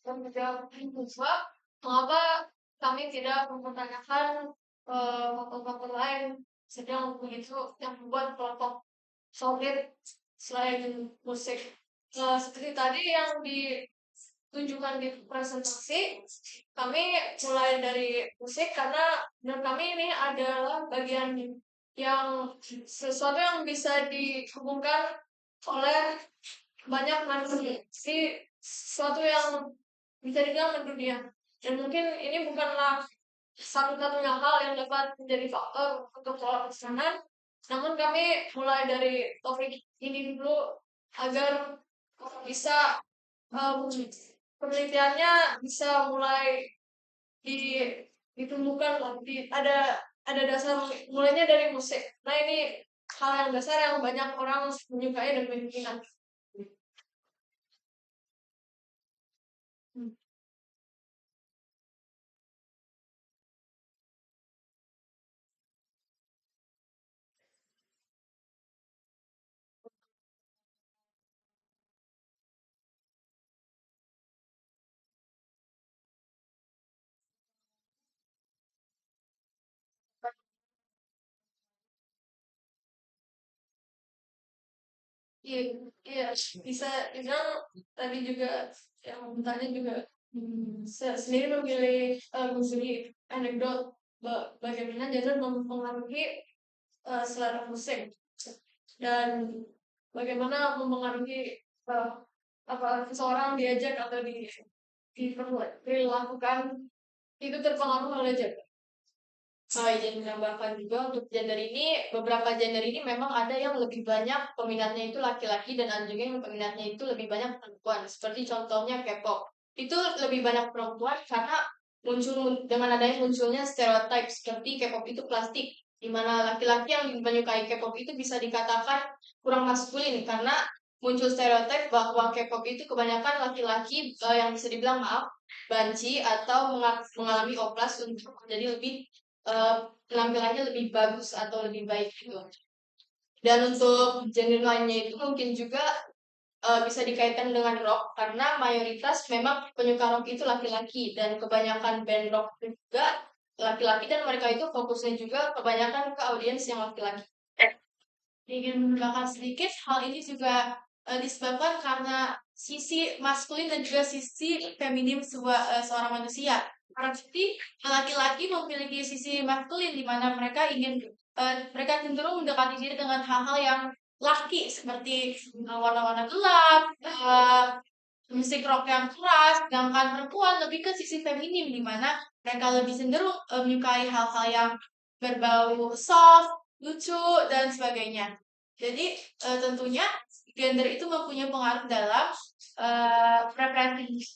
menjawab bahwa mengapa kami tidak mempertanyakan faktor-faktor lain sedang begitu yang membuat kelompok solid selain musik. Seperti tadi yang ditunjukkan di presentasi, kami mulai dari musik karena menurut kami ini adalah bagian yang sesuatu yang bisa dihubungkan oleh banyak manusia. Jadi sesuatu yang bisa dibilang mendunia. Dan mungkin ini bukanlah satu-satunya hal yang dapat menjadi faktor untuk pola pesanan. Namun kami mulai dari topik ini dulu agar bisa penelitiannya bisa mulai ditumbuhkan lagi. Ada dasar mulainya dari musik. Nah ini hal yang dasar yang banyak orang menyukai dan berminat. Iya, iya, bisa dibilang tadi juga yang bertanya juga saya sendiri memilih menjadi anekdot bagaimana genre mempengaruhi selera musik dan bagaimana mempengaruhi apa seseorang diajak atau dilakukan itu terpengaruh oleh genre. Izin menambahkan juga untuk gender ini, beberapa gender ini memang ada yang lebih banyak peminatnya itu laki-laki dan ada juga yang peminatnya itu lebih banyak perempuan. Seperti contohnya K-pop. Itu lebih banyak perempuan karena dengan adanya munculnya stereotip seperti K-pop itu plastik, di mana laki-laki yang menyukai K-pop itu bisa dikatakan kurang maskulin karena muncul stereotip bahwa K-pop itu kebanyakan laki-laki yang bisa dibilang maaf banci atau mengalami oplas untuk menjadi lebih penampilannya lebih bagus atau lebih baik gitu. Dan untuk genre lainnya itu mungkin juga bisa dikaitkan dengan rock karena mayoritas memang penyuka rock itu laki-laki dan kebanyakan band rock juga laki-laki dan mereka itu fokusnya juga kebanyakan ke audiens yang laki-laki. Ingin menambahkan sedikit, hal ini juga disebabkan karena sisi maskulin dan juga sisi feminim seorang manusia. Karena laki-laki memiliki sisi maskulin di mana mereka mereka cenderung mendekati diri dengan hal-hal yang laki seperti warna-warna gelap, musik rock yang keras, sedangkan perempuan lebih ke sisi feminim di mana mereka lebih cenderung menyukai hal-hal yang berbau soft, lucu dan sebagainya. Jadi tentunya gender itu mempunyai pengaruh dalam preferensi.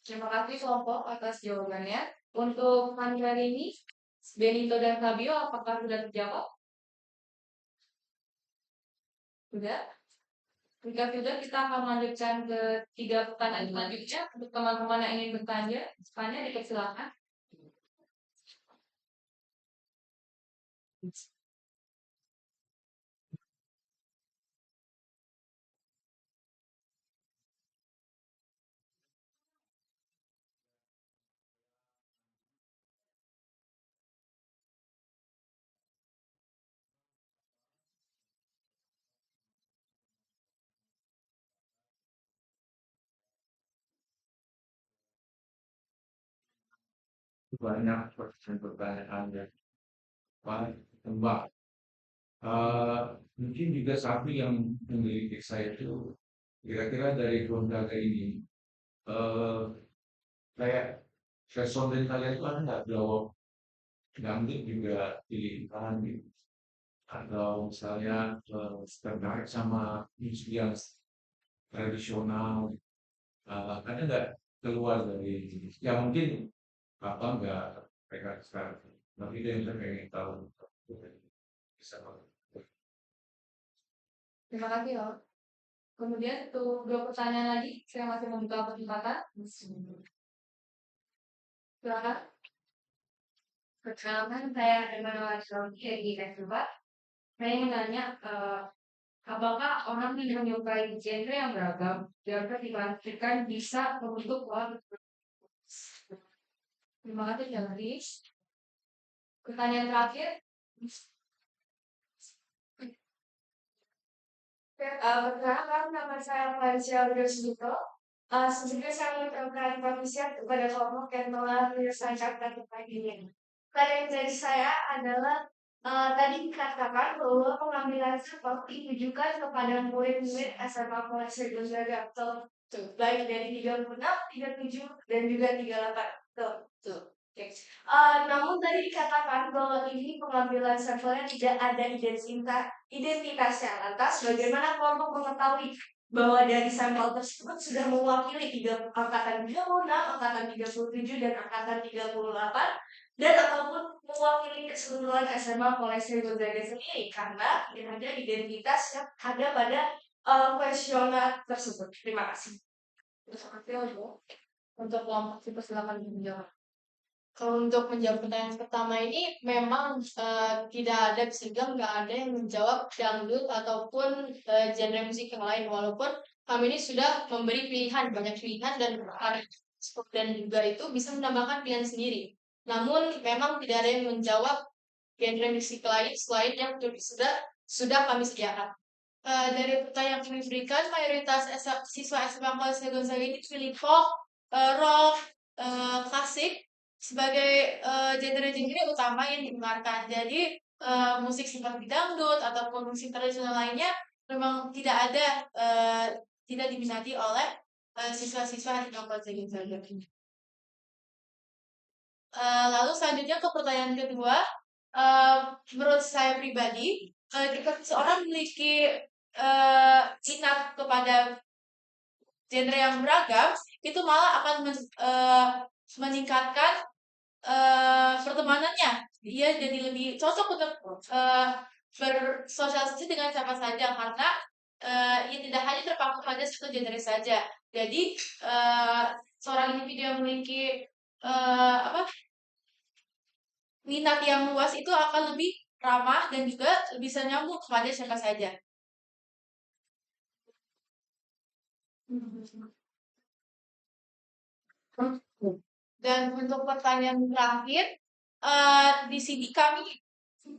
Terima kasih kelompok atas jawabannya. Untuk hari ini, Benito dan Fabio, apakah sudah terjawab? Sudah? Jika sudah, kita akan melanjutkan ke 3 pertanyaan selanjutnya. Untuk teman-teman yang ingin bertanya, dipersilakan. banyak pertanyaan yang tembak. Eh, Mungkin juga satu yang memiliki saya itu kira-kira dari Gonzaga ini, eh kayak responden kalian itu ada nggak jawab dangdut juga pilihan gitu, atau misalnya tertarik sama musik yang tradisional, ada nggak keluar dari ya mungkin apa nggak mereka sekarang, tapi dia yang pengen tahu bisa. Terima kasih loh. Kemudian untuk 2 pertanyaan lagi, saya masih membuka kesempatan. Silakan. Perkenalkan saya Emmanuel Sholki di Festival. Saya ingin nanya, apakah orang yang menyukai genre yang beragam dapat dipastikan bisa membentuk pola? Terima kasih, Jalri. Pertanyaan terakhir. Perkenalkan, nama saya Maria Rosdito. Sebelumnya saya mengucapkan permisi kepada kelompok yang telah menyelesaikan tentang ini. Pertanyaan dari saya adalah tadi dikatakan bahwa pengambilan sampel ditujukan kepada murid-murid SMA Polisi Gonzaga atau baik dari 36, 37, dan juga 38. Tuh. Oke. Namun tadi dikatakan bahwa ini pengambilan sampelnya tidak ada identitasnya. Lantas bagaimana kelompok mengetahui bahwa dari sampel tersebut sudah mewakili angkatan 36, angkatan 37, dan angkatan 38, dan ataupun mewakili keseluruhan SMA Polisi Gonzaga sendiri, karena tidak ada identitas yang ada pada kuesioner tersebut. Terima kasih. Terima kasih, Bu. Untuk kelompok silakan menjawab. Kalau untuk menjawab pertanyaan pertama ini memang tidak ada, bisa dibilang nggak ada yang menjawab dangdut ataupun genre musik yang lain, walaupun kami ini sudah memberi pilihan, banyak pilihan, dan juga itu bisa menambahkan pilihan sendiri. Namun memang tidak ada yang menjawab genre musik lain selain yang sudah kami sediakan. Dari pertanyaan yang kami berikan, mayoritas siswa SMA Polisi Gonzaga ini pilih folk, rock, klasik sebagai genre-genre utama yang didengarkan. Jadi musik seperti dangdut ataupun musik tradisional lainnya memang tidak diminati oleh siswa-siswa SMA Polisi Gonzaga. Lalu selanjutnya ke pertanyaan kedua, menurut saya pribadi, jika seseorang memiliki minat kepada genre yang beragam, itu malah akan meningkatkan pertemanannya. Dia jadi lebih cocok untuk bersosialisasi dengan siapa saja, karena ia tidak hanya terpaku pada satu genre saja. Jadi seorang individu yang memiliki minat yang luas itu akan lebih ramah dan juga bisa nyambung kepada siapa saja. Dan untuk pertanyaan terakhir, di sini kami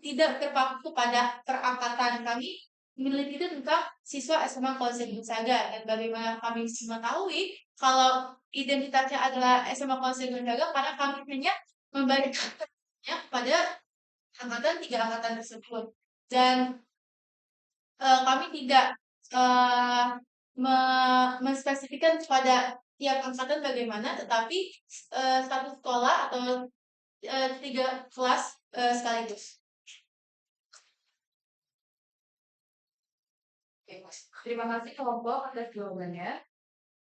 tidak terpaku pada perangkatan, kami meneliti tentang siswa SMA Polisi Gonzaga, dan bagaimana kami mengetahui kalau identitasnya adalah SMA Polisi Gonzaga karena kami hanya memberikannya pada tiga angkatan tersebut, dan kami tidak menspesifikkan pada tiap angkatan bagaimana, tetapi satu sekolah atau 3 kelas sekaligus. Oke, terima kasih kelompok atas jawabannya.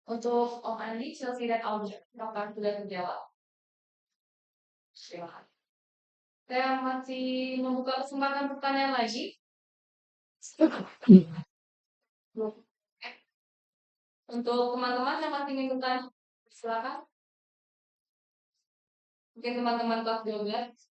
Untuk Om Andi, Chelsea, dan Aldo, apakah sudah terjawab? Silakan. Saya masih membuka kesempatan pertanyaan lagi. Untuk teman-teman yang masih ingin bertanya, silakan. Mungkin teman-teman kelas 12.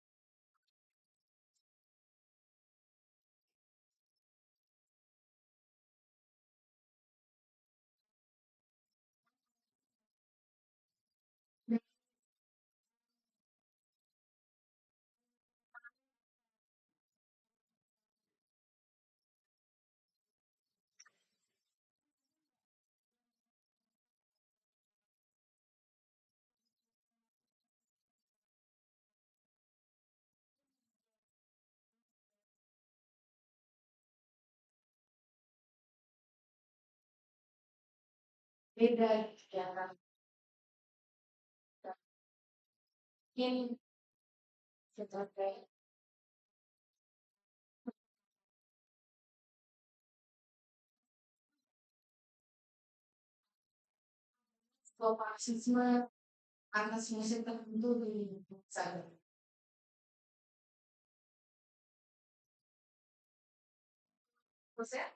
beda ya kan. Ini sebagai marxisme atas musik tertentu di sana. Maksudnya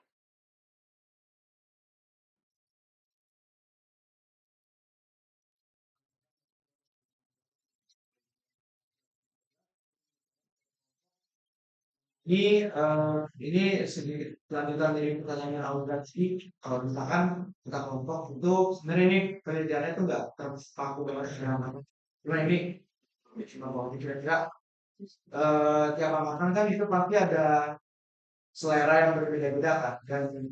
Ini sedikit lanjutan dari pertanyaan Aura tadi. Kalau misalkan kita kelompok itu sebenarnya ini penelitiannya itu nggak terpaku banget dengan apa. Cuma ini cuma mau kira-kira tiap angkatan kan itu pasti ada selera yang berbeda-beda kan. Dan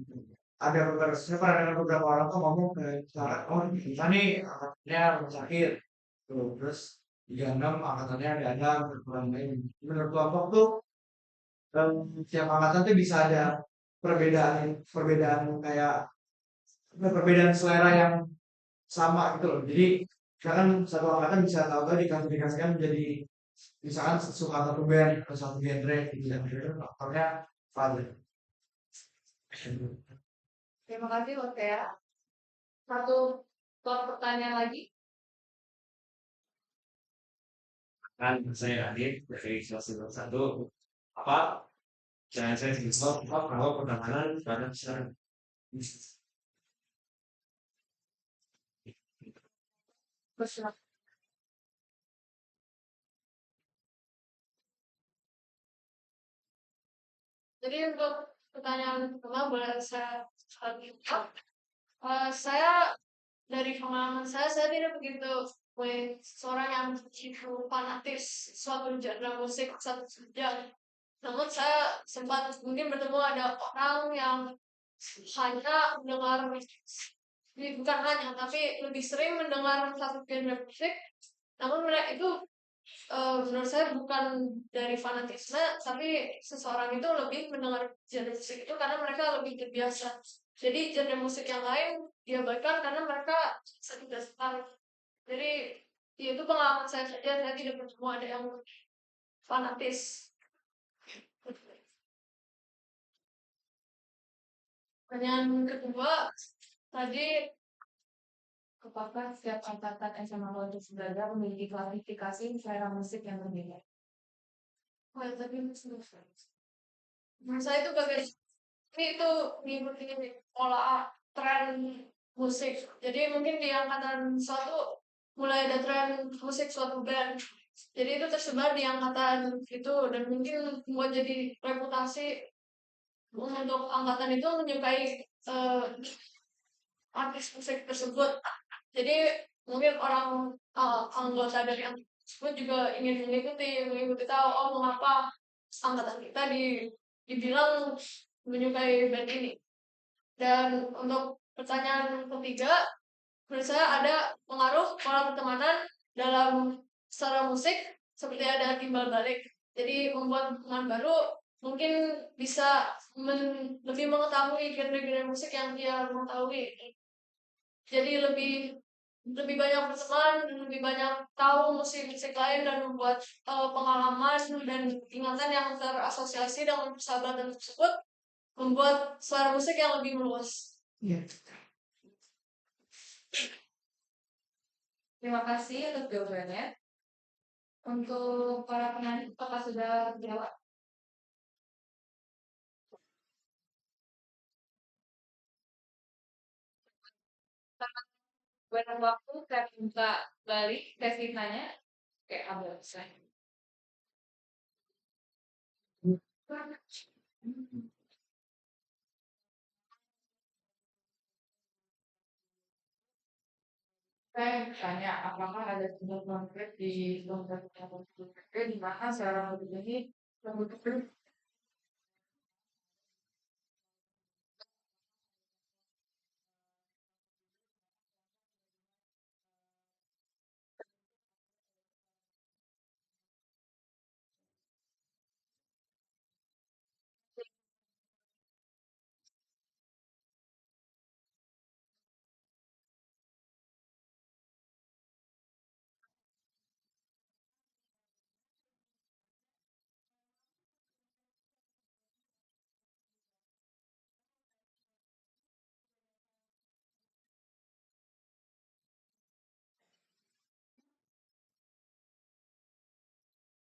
ada beberapa saya pernah dengar beberapa orang tuh ngomong misalkan oh kita nih angkatannya rumah sakit tuh terus 36 angkatannya ada berkurang lain. Menurut kelompok tuh tiap angkatan tuh bisa ada perbedaan perbedaan kayak perbedaan selera yang sama gitu loh. Jadi misalkan satu angkatan bisa tahu-tahu diklasifikasikan menjadi misalkan suka satu band atau satu genre gitu ya. Faktornya apa aja? Terima kasih Hotea. Satu pertanyaan lagi. Kan saya hadir dari kelas satu apa jangan saya disebut apa kalau pertemanan pada besar. Jadi untuk pertanyaan pertama boleh saya lanjutkan. Saya dari pengalaman saya tidak begitu seorang yang begitu fanatis suatu genre musik satu saja. Namun saya sempat mungkin bertemu ada orang yang hanya mendengar bukan hanya tapi lebih sering mendengar satu genre musik. Namun mereka itu menurut saya bukan dari fanatisme, tapi seseorang itu lebih mendengar genre musik itu karena mereka lebih terbiasa. Jadi genre musik yang lain diabaikan karena mereka tidak tertarik. Jadi ya itu pengalaman saya saja, saya tidak bertemu ada yang fanatis. Pertanyaan kedua tadi Apakah setiap angkatan SMA London Belajar memiliki klasifikasi selera musik yang berbeda? tapi menurut saya itu bagian ini itu mengikuti pola tren musik. Jadi mungkin di angkatan satu mulai ada tren musik suatu band. Jadi itu tersebar di angkatan itu dan mungkin buat jadi reputasi untuk angkatan itu menyukai artis musik tersebut. Jadi mungkin orang anggota dari yang tersebut juga ingin mengikuti tahu oh mengapa angkatan kita dibilang menyukai band ini. Dan untuk pertanyaan ketiga, menurut saya ada pengaruh pola pertemanan dalam secara musik seperti ada timbal balik. Jadi membuat teman baru mungkin bisa lebih mengetahui genre-genre musik yang dia mengetahui. Jadi lebih banyak berteman, lebih banyak tahu musik-musik lain dan membuat pengalaman dan ingatan yang terasosiasi dengan persahabatan tersebut membuat selera musik yang lebih meluas. Ya. Terima kasih atas jawabannya. Untuk para penanya, apakah sudah jawab? Benar waktu saya buka balik sesi tanya kayak abang saya. Saya tanya apakah ada contoh konkret di dompet di mana seorang ini membutuhkan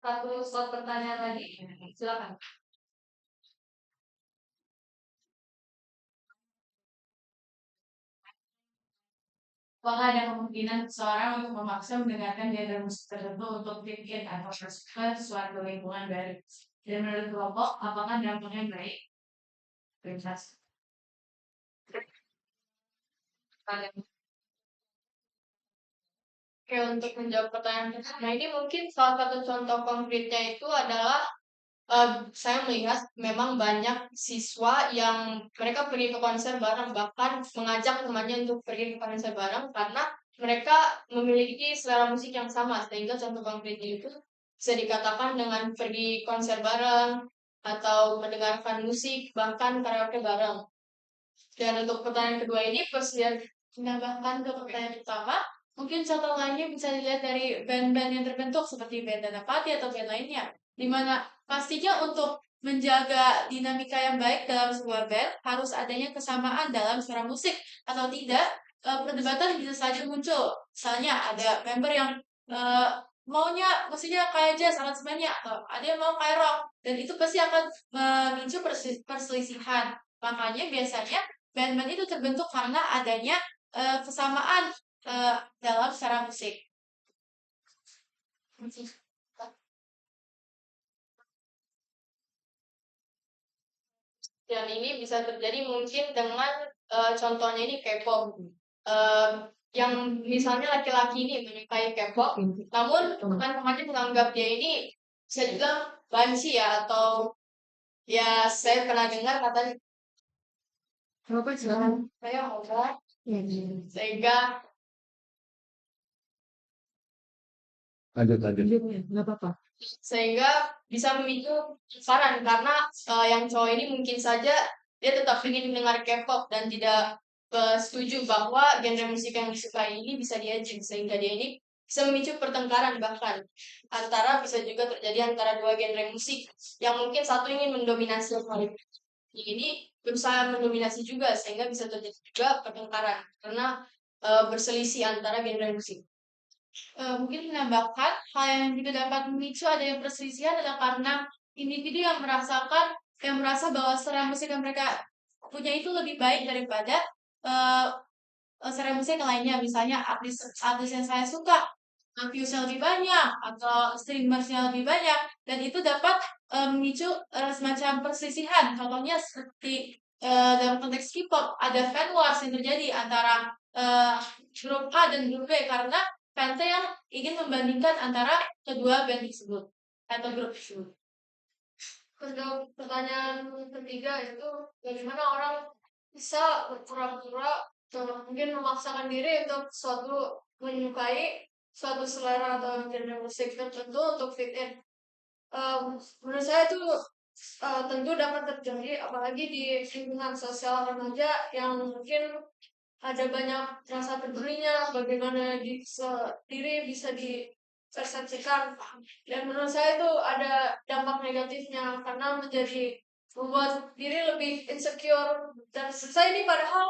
Satu slot pertanyaan lagi. Silakan. Apakah ada kemungkinan seseorang untuk memaksa mendengarkan genre musik tertentu untuk fit in atau masuk ke suatu lingkungan baru? Dan menurut kelompok, apakah dampaknya baik? Bebas. Kalian. Oke, untuk menjawab pertanyaan pertama ini mungkin salah satu contoh konkretnya itu adalah saya melihat memang banyak siswa yang mereka pergi ke konser bareng, bahkan mengajak temannya untuk pergi ke konser bareng karena mereka memiliki selera musik yang sama. Sehingga contoh konkretnya itu bisa dikatakan dengan pergi konser bareng atau mendengarkan musik, bahkan karaoke bareng. Dan untuk pertanyaan kedua ini, menambahkan ke pertanyaan pertama, mungkin contoh lainnya bisa dilihat dari band-band yang terbentuk seperti band Danapati atau band lainnya, di mana pastinya untuk menjaga dinamika yang baik dalam sebuah band harus adanya kesamaan dalam suara musik, atau tidak perdebatan bisa saja muncul. Misalnya ada member yang eh, maunya musiknya kayak jazz aransemennya, atau ada yang mau kayak rock, dan itu pasti akan memicu perselisihan. Makanya biasanya band-band itu terbentuk karena adanya kesamaan dalam secara musik. Dan ini bisa terjadi mungkin dengan contohnya ini K-pop. Yang misalnya laki-laki ini menyukai K-pop, namun teman-temannya menganggap dia ini bisa dibilang banci ya, atau ya saya pernah dengar katanya Apa silakan? saya homo, Ya, sehingga Lanjut. nggak apa-apa. sehingga bisa memicu saran karena yang cowok ini mungkin saja dia tetap ingin mendengar K-pop dan tidak setuju bahwa genre musik yang disukai ini bisa diajak, sehingga dia ini bisa memicu pertengkaran, bahkan bisa juga terjadi antara dua genre musik yang mungkin satu ingin mendominasi yang lain, ini berusaha mendominasi juga, sehingga bisa terjadi juga pertengkaran karena berselisih antara genre musik. Mungkin menambahkan hal yang juga dapat memicu adanya perselisihan adalah karena individu yang merasa bahwa selera musik yang mereka punya itu lebih baik daripada uh, selera musik yang lainnya. Misalnya artis yang saya suka viewsnya lebih banyak atau streamersnya lebih banyak, dan itu dapat memicu semacam perselisihan. Contohnya seperti dalam konteks K-pop ada fan wars yang terjadi antara grup A dan grup B karena fans yang ingin membandingkan antara kedua band tersebut atau grup tersebut. Untuk pertanyaan ketiga itu bagaimana orang bisa berpura-pura atau mungkin memaksakan diri untuk menyukai suatu selera atau genre musik tertentu untuk fit in. Menurut saya itu tentu dapat terjadi apalagi di lingkungan sosial remaja yang mungkin ada banyak rasa pedulinya, bagaimana diri bisa dipersepsikan, dan menurut saya itu ada dampak negatifnya karena membuat diri lebih insecure, dan saya ini padahal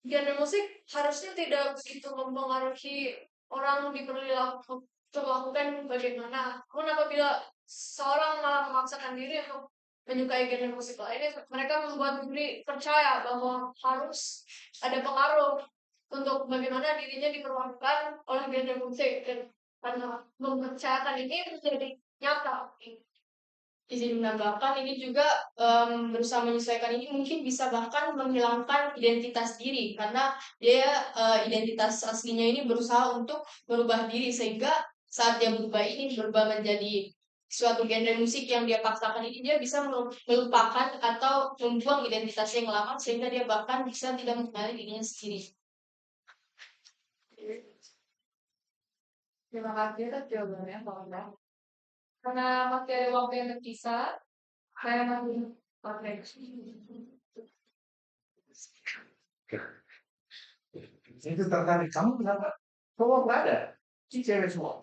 genre musik harusnya tidak begitu mempengaruhi orang untuk melakukan bagaimana. Namun apabila seorang malah memaksakan diri untuk menyukai genre musik lainnya, mereka membuat diri percaya bahwa harus ada pengaruh untuk bagaimana dirinya diperlakukan oleh genre musik, dan karena mempercayakan ini menjadi nyata. Izin menambahkan ini juga berusaha menyesuaikan ini mungkin bisa bahkan menghilangkan identitas diri karena dia identitas aslinya ini berusaha untuk berubah diri, sehingga saat dia berubah menjadi suatu genre musik yang dia paksakan ini, dia bisa melupakan atau membuang identitasnya yang lama, sehingga dia bahkan bisa tidak mengenali dirinya sendiri. Terima kasih atas jawabannya, Pak. Karena masih ada waktu yang tersisa, saya masih pakai. Itu tertarik kamu kenapa? Cowok nggak ada, si cewek semua.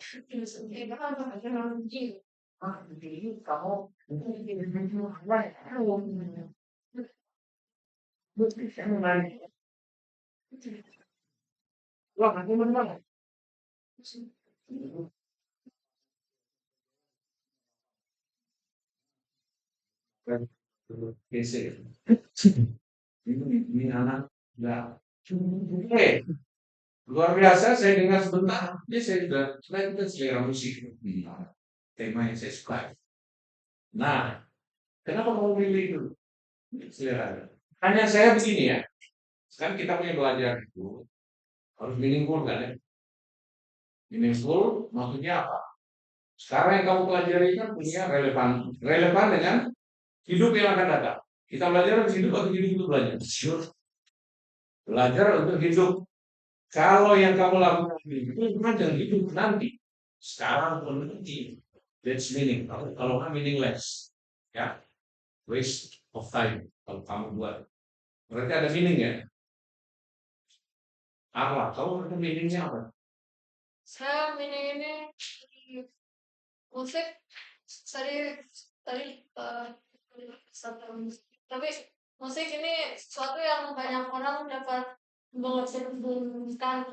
Ah, jadi kamu wah, aku mana? PC. Ini anak enggak. Oke, luar biasa. Saya dengar sebentar, ini saya sudah selera musik. Tema yang saya suka. Nah, kenapa mau pilih itu? Selera. Hanya saya begini ya. Sekarang kita punya belajar itu harus meaningful kan ya? Meaningful maksudnya apa? Sekarang yang kamu pelajari kan punya relevan dengan hidup yang akan datang. Kita belajar untuk hidup atau hidup untuk belajar? Belajar untuk hidup. Kalau yang kamu lakukan itu dengan hidup nanti, sekarang atau nanti, that's meaning. Kalau kan meaningless, ya, waste of time. Kalau kamu buat, berarti ada meaning ya. Apa? Kamu berarti meaningnya apa? Saya ini musik tadi tapi musik ini sesuatu yang banyak orang dapat mengertikan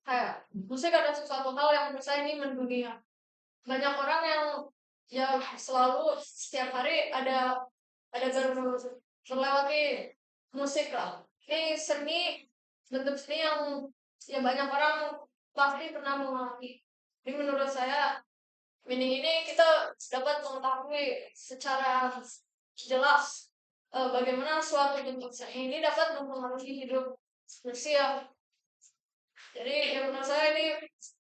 kayak musik ada sesuatu hal yang menurut saya ini mendunia. Banyak orang yang ya selalu setiap hari ada terlewati musik lah. Ini seni, bentuk seni yang ya banyak orang pasti pernah mengalami. Jadi menurut saya meaning ini kita dapat mengetahui secara jelas bagaimana suatu bentuk seni ini dapat mempengaruhi hidup manusia. Jadi yang menurut saya ini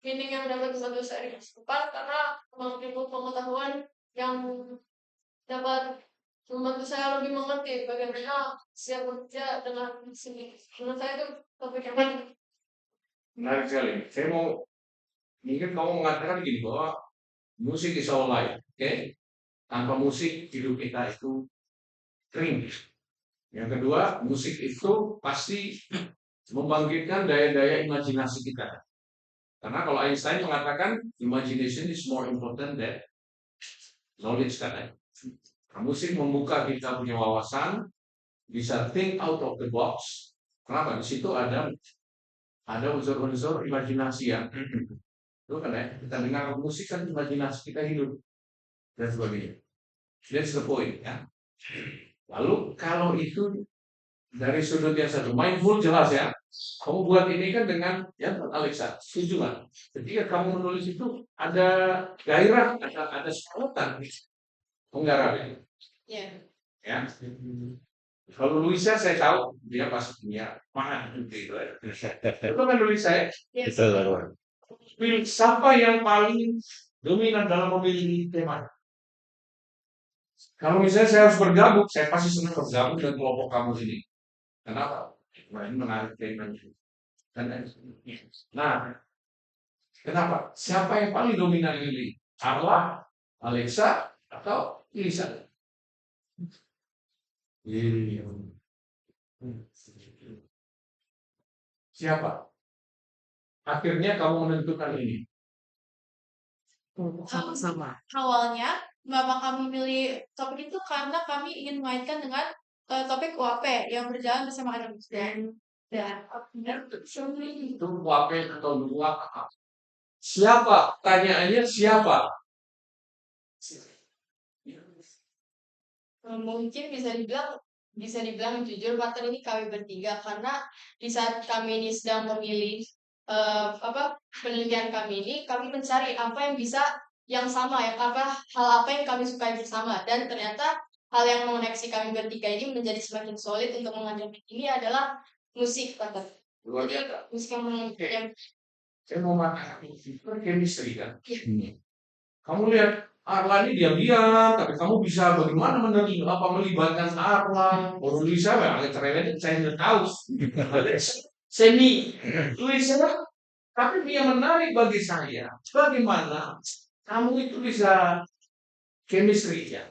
meaning yang dapat membantu saya di masa depan karena memiliki pengetahuan yang dapat membantu saya lebih mengerti bagaimana siap bekerja dengan seni. Menurut saya itu topik yang penting. Menarik sekali. Saya mau mungkin kamu mengatakan begini bahwa musik is our life, oke? Tanpa musik hidup kita itu kering. Yang kedua, musik itu pasti membangkitkan daya-daya imajinasi kita. Karena kalau Einstein mengatakan imagination is more important than knowledge kan. Musik membuka kita punya wawasan, bisa think out of the box. Kenapa? Di situ ada unsur-unsur imajinasi yang itu kan ya, kita dengar musik kan imajinasi kita hidup dan sebagainya. That's the point ya. Lalu kalau itu dari sudut yang satu, mindful jelas ya. Kamu buat ini kan dengan ya Alexa, setuju nggak? Ketika kamu menulis itu ada gairah, ada sorotan, penggarap ya. Iya. Ya. Kalau Luisa saya tahu dia pasti punya mana gitu ya. Itu kan Luisa ya. Yes. Pilih siapa yang paling dominan dalam memilih tema. Kalau misalnya saya harus bergabung, saya pasti senang bergabung dengan kelompok kamu ini. Kenapa? Nah, ini menarik temanya. Nah, kenapa? Siapa yang paling dominan ini? Carla, Alexa, atau Lisa? Siapa? Akhirnya kamu menentukan ini. Sama-sama. Awalnya, Bapak kami milih topik itu karena kami ingin mengaitkan dengan topik UAP yang berjalan bersama anak dan Itu wapen atau dua. Siapa? Tanyaannya siapa? mungkin bisa dibilang jujur partner ini kami bertiga karena di saat kami ini sedang memilih penelitian kami ini kami mencari apa yang bisa yang sama ya hal apa yang kami sukai bersama dan ternyata hal yang mengoneksi kami bertiga ini menjadi semakin solid untuk mengajarkan ini adalah musik partner. Luar Jadi biasa. musik yang Saya mau mengatakan itu chemistry kan. Kamu lihat Arla ini diam-diam, tapi kamu bisa bagaimana melibatkan Arla, baru Luisa, agak cerewet, saya tidak tahu. Semi, Luisa, tapi yang menarik bagi saya, bagaimana kamu itu bisa chemistry ya.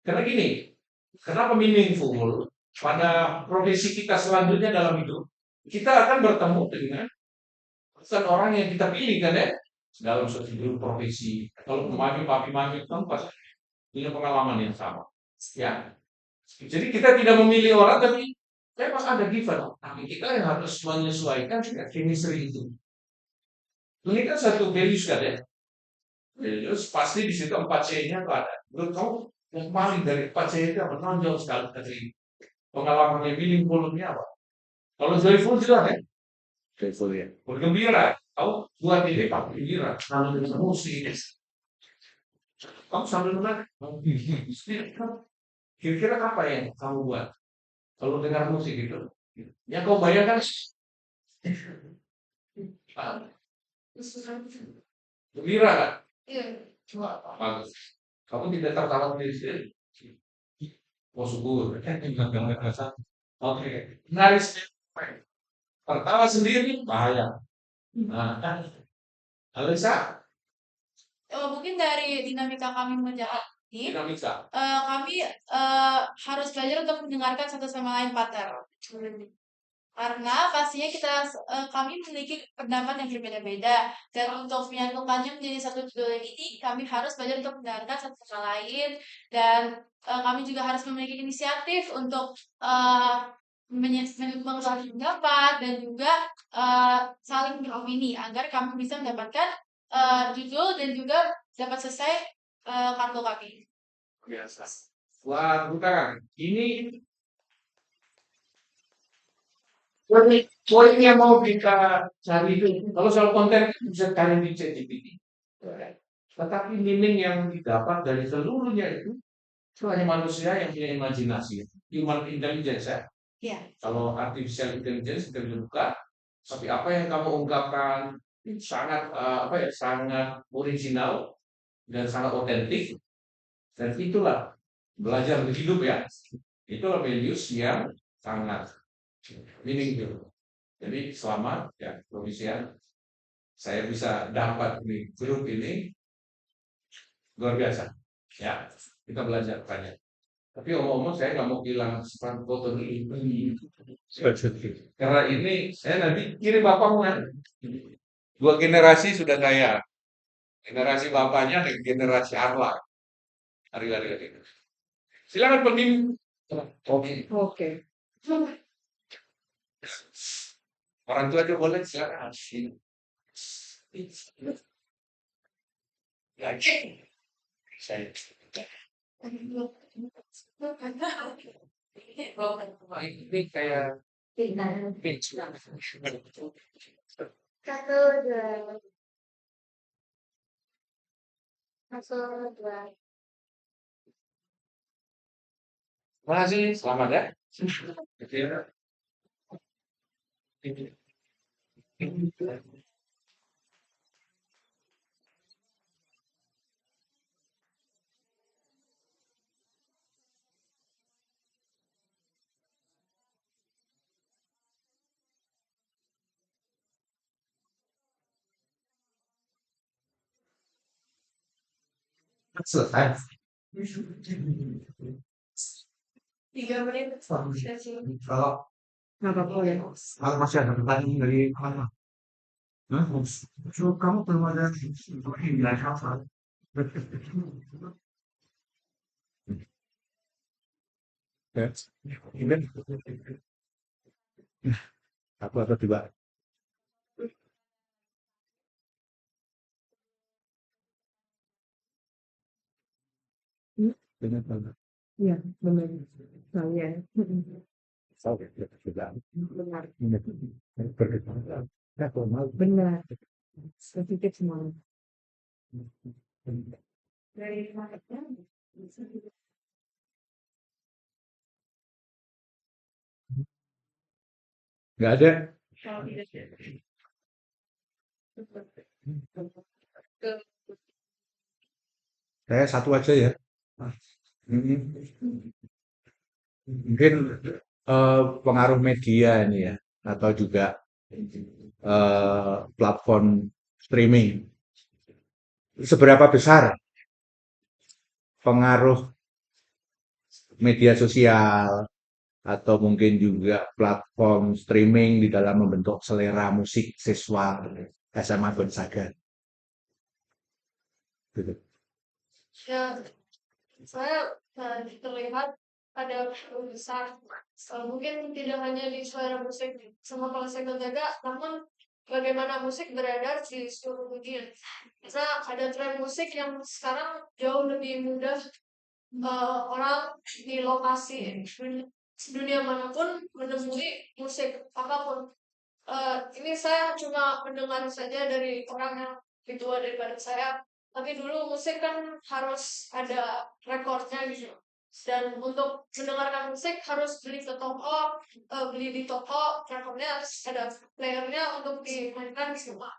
Karena gini, kenapa meaningful pada profesi kita selanjutnya dalam hidup, kita akan bertemu dengan orang yang kita pilih kan ya. Dalam suatu profesi, kalau papi mami kan pasti punya pengalaman yang sama, ya. Jadi kita tidak memilih orang, tapi memang ada given. Tapi kita yang harus menyesuaikan dengan chemistry itu. Ini kan satu values kan ya. Values pasti di situ 4C-nya tuh ada. Menurut kamu Yang paling dari 4 saya itu apa? Nonjol sekali dari pengalamannya meaningful-nya apa? Kalau joyful sudah ya, Joyful ya. bergembira. Kamu buat ini Pak gembira, sambil dengan musik. Kamu sambil menang. Kira-kira apa yang kamu buat kalau dengar musik itu? Yang kau bayangkan ah, gembira kan? Iya. Wah, bagus. Kamu tidak tertawa sendiri. Oh syukur. Oke. Nangis. Tertawa sendiri bahaya. Nah, Alisa, Mungkin dari dinamika kami menjalani, dinamika. kami harus belajar untuk mendengarkan satu sama lain partner. Karena pastinya kami memiliki pendapat yang berbeda-beda dan untuk menyatukannya menjadi satu judul ini kami harus belajar untuk mendengarkan satu sama lain dan kami juga harus memiliki inisiatif untuk mengeluarkan pendapat dan juga saling beropini agar kami bisa mendapatkan judul dan juga dapat selesai kartu kami. Biasa. Wah, bukan. Ini poin yang mau kita cari itu. Kalau soal konten bisa cari di ChatGPT. Tetapi meaning yang didapat dari seluruhnya itu hanya manusia yang punya imajinasi, human intelligence ya. Iya. Kalau artificial intelligence kita bisa buka, tapi apa yang kamu ungkapkan itu sangat sangat original dan sangat otentik. Dan itulah belajar hidup ya. Itulah values yang sangat meaningful. Jadi selamat ya Komisian, saya bisa dapat di grup ini luar biasa. Ya, kita belajar banyak. Tapi omong-omong saya nggak mau hilang sifat foto ini. Karena ini saya nanti kirim bapakmu kan. 2 generasi sudah saya. Generasi bapaknya dan generasi Arla. Hari-hari. Silakan pemimpin. Oke. Oke. Orang tua juga boleh silakan. Lagi. Saya. Ini kayak pinch. Satu, dua. Satu, dua. Terima kasih, selamat ya. Selesai. 3 menit. Kalau Nggak apa-apa ya. kalau masih ada pertanyaan dari mana? So, kamu belum ada nilai apa? Ini aku atau tiba dengan mana? Iya, benar. Saya. Saya juga Benar. berkembang. Ya, formal. Benar. Spesifik semua. Dari marketnya bisa juga. Nggak ada. Kalau tidak Saya satu aja ya. Mungkin pengaruh media ini ya, atau juga platform streaming. Seberapa besar pengaruh media sosial atau mungkin juga platform streaming di dalam membentuk selera musik siswa SMA Gonzaga? Gitu. Ya, saya terlihat ada pengaruh besar. Mungkin tidak hanya di selera musik sama kalau saya menjaga, namun bagaimana musik beredar di seluruh dunia. Karena ada tren musik yang sekarang jauh lebih mudah orang di lokasi dunia manapun menemui musik apapun. Ini saya cuma mendengar saja dari orang yang lebih tua daripada saya. Tapi dulu musik kan harus ada rekornya gitu. Dan untuk mendengarkan musik harus beli ke toko, beli di toko, rekornya harus ada playernya untuk dimainkan di rumah.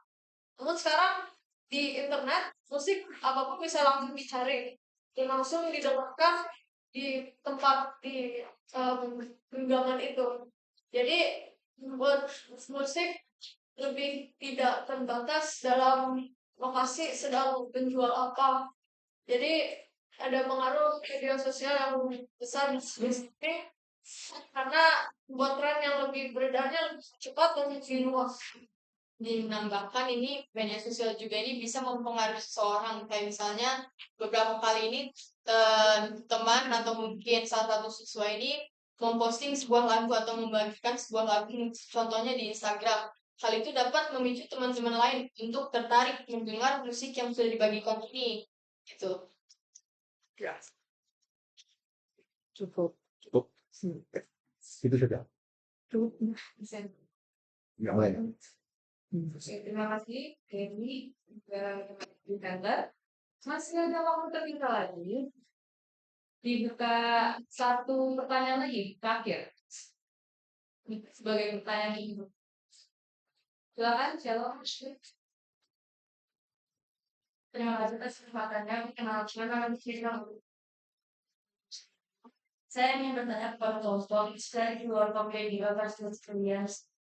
Namun sekarang di internet musik apapun bisa langsung dicari dan langsung didengarkan di tempat di genggaman itu. Jadi buat musik lebih tidak terbatas dalam lokasi sedang menjual apa. Jadi ada pengaruh media sosial yang besar di sini karena buat tren yang lebih beredarnya lebih cepat dan lebih luas. Menambahkan ini media sosial juga ini bisa mempengaruhi seseorang. Kayak misalnya beberapa kali ini teman atau mungkin salah satu siswa ini memposting sebuah lagu atau membagikan sebuah lagu, contohnya di Instagram. Hal itu dapat memicu teman-teman lain untuk tertarik mendengar musik yang sudah dibagikan ini. Gitu. Cukup. Cukup. Itu saja. Cukup. Yang lain. Oke, terima kasih, Kenny, juga Iskandar. Masih ada waktu tertinggal lagi. Dibuka satu pertanyaan lagi, terakhir. Sebagai pertanyaan ibu. Silakan, Shalom. Terima kasih atas kesempatannya. Kenalkan cerita. Saya ingin bertanya kepada Bapak, saya di luar komplain di Bapak sekalian.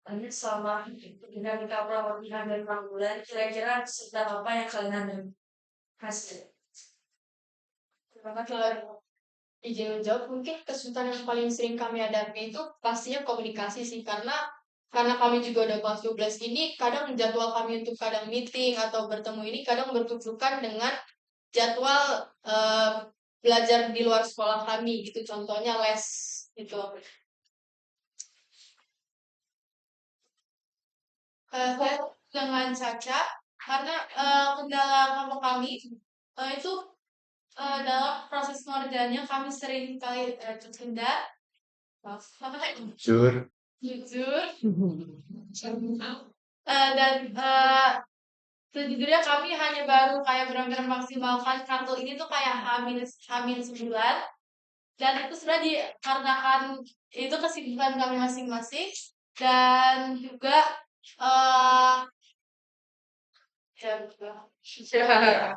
Ini selama ketika kita pelatihan dari 6 bulan, kira-kira sedang apa yang kalian ambil hasil? Terima kasih. Kalau izin menjawab, mungkin kesulitan yang paling sering kami hadapi itu pastinya komunikasi sih, karena kami juga udah kelas 12 ini, kadang jadwal kami untuk kadang meeting atau bertemu ini kadang bertujukan dengan jadwal belajar di luar sekolah kami gitu, contohnya les gitu. Saya dengan Caca karena kendala kelompok kami itu dalam proses pengerjaannya kami sering kali tertunda, Jujur. jujur, dan sejujurnya kami hanya baru kayak benar-benar maksimalkan kartu ini tuh kayak Hamin 9, dan itu sudah dikarenakan itu kesibukan kami masing-masing, dan juga ya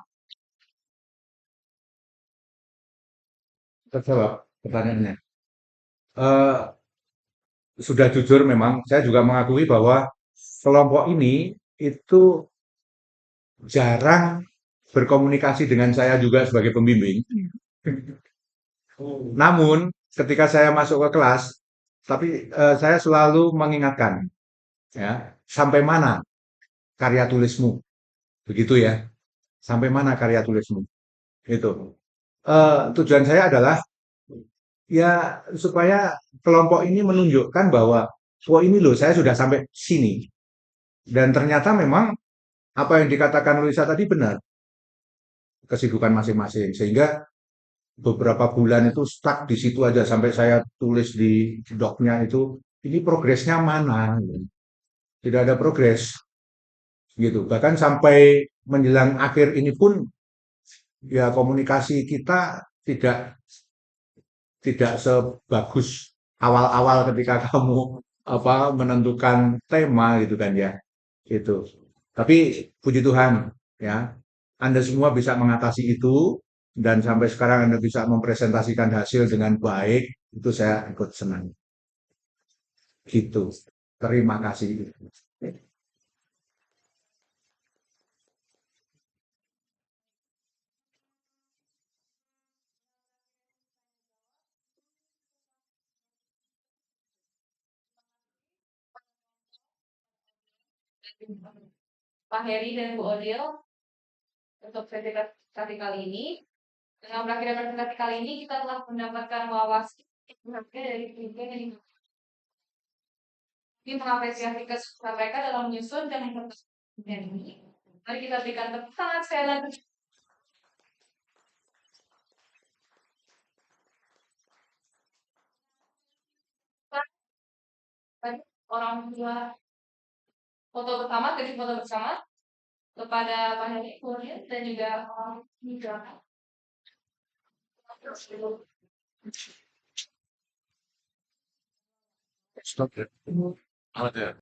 Terjawab pertanyaannya. Eh, sudah jujur memang, saya juga mengakui bahwa kelompok ini itu jarang berkomunikasi dengan saya juga sebagai pembimbing. Namun, ketika saya masuk ke kelas, tapi saya selalu mengingatkan, ya, sampai mana karya tulismu, begitu ya, sampai mana karya tulismu, itu. Tujuan saya adalah ya supaya kelompok ini menunjukkan bahwa, oh ini loh, saya sudah sampai sini. Dan ternyata memang apa yang dikatakan Luisa tadi benar, kesibukan masing-masing. Sehingga beberapa bulan itu stuck di situ aja sampai saya tulis di doknya itu, ini progresnya mana? Tidak ada progres, gitu. Bahkan sampai menjelang akhir ini pun, ya komunikasi kita tidak tidak sebagus awal-awal ketika kamu menentukan tema gitu kan ya. Itu. Tapi puji Tuhan ya, Anda semua bisa mengatasi itu dan sampai sekarang Anda bisa mempresentasikan hasil dengan baik, itu saya ikut senang. Gitu. Terima kasih. Pak Heri dan Bu Odil untuk sertifikasi kali ini. Dengan berakhirnya sertifikasi kali ini, kita telah mendapatkan wawasan dari tiga ini mengapresiasi kesuksesan mereka dalam menyusun dan mempertahankan ini. Mari kita berikan tepuk tangan sekali lagi. orang tua. Foto pertama, titik foto bersama kepada Pak Heri, kemudian dan juga orang di belakang. Stop ya. Ada.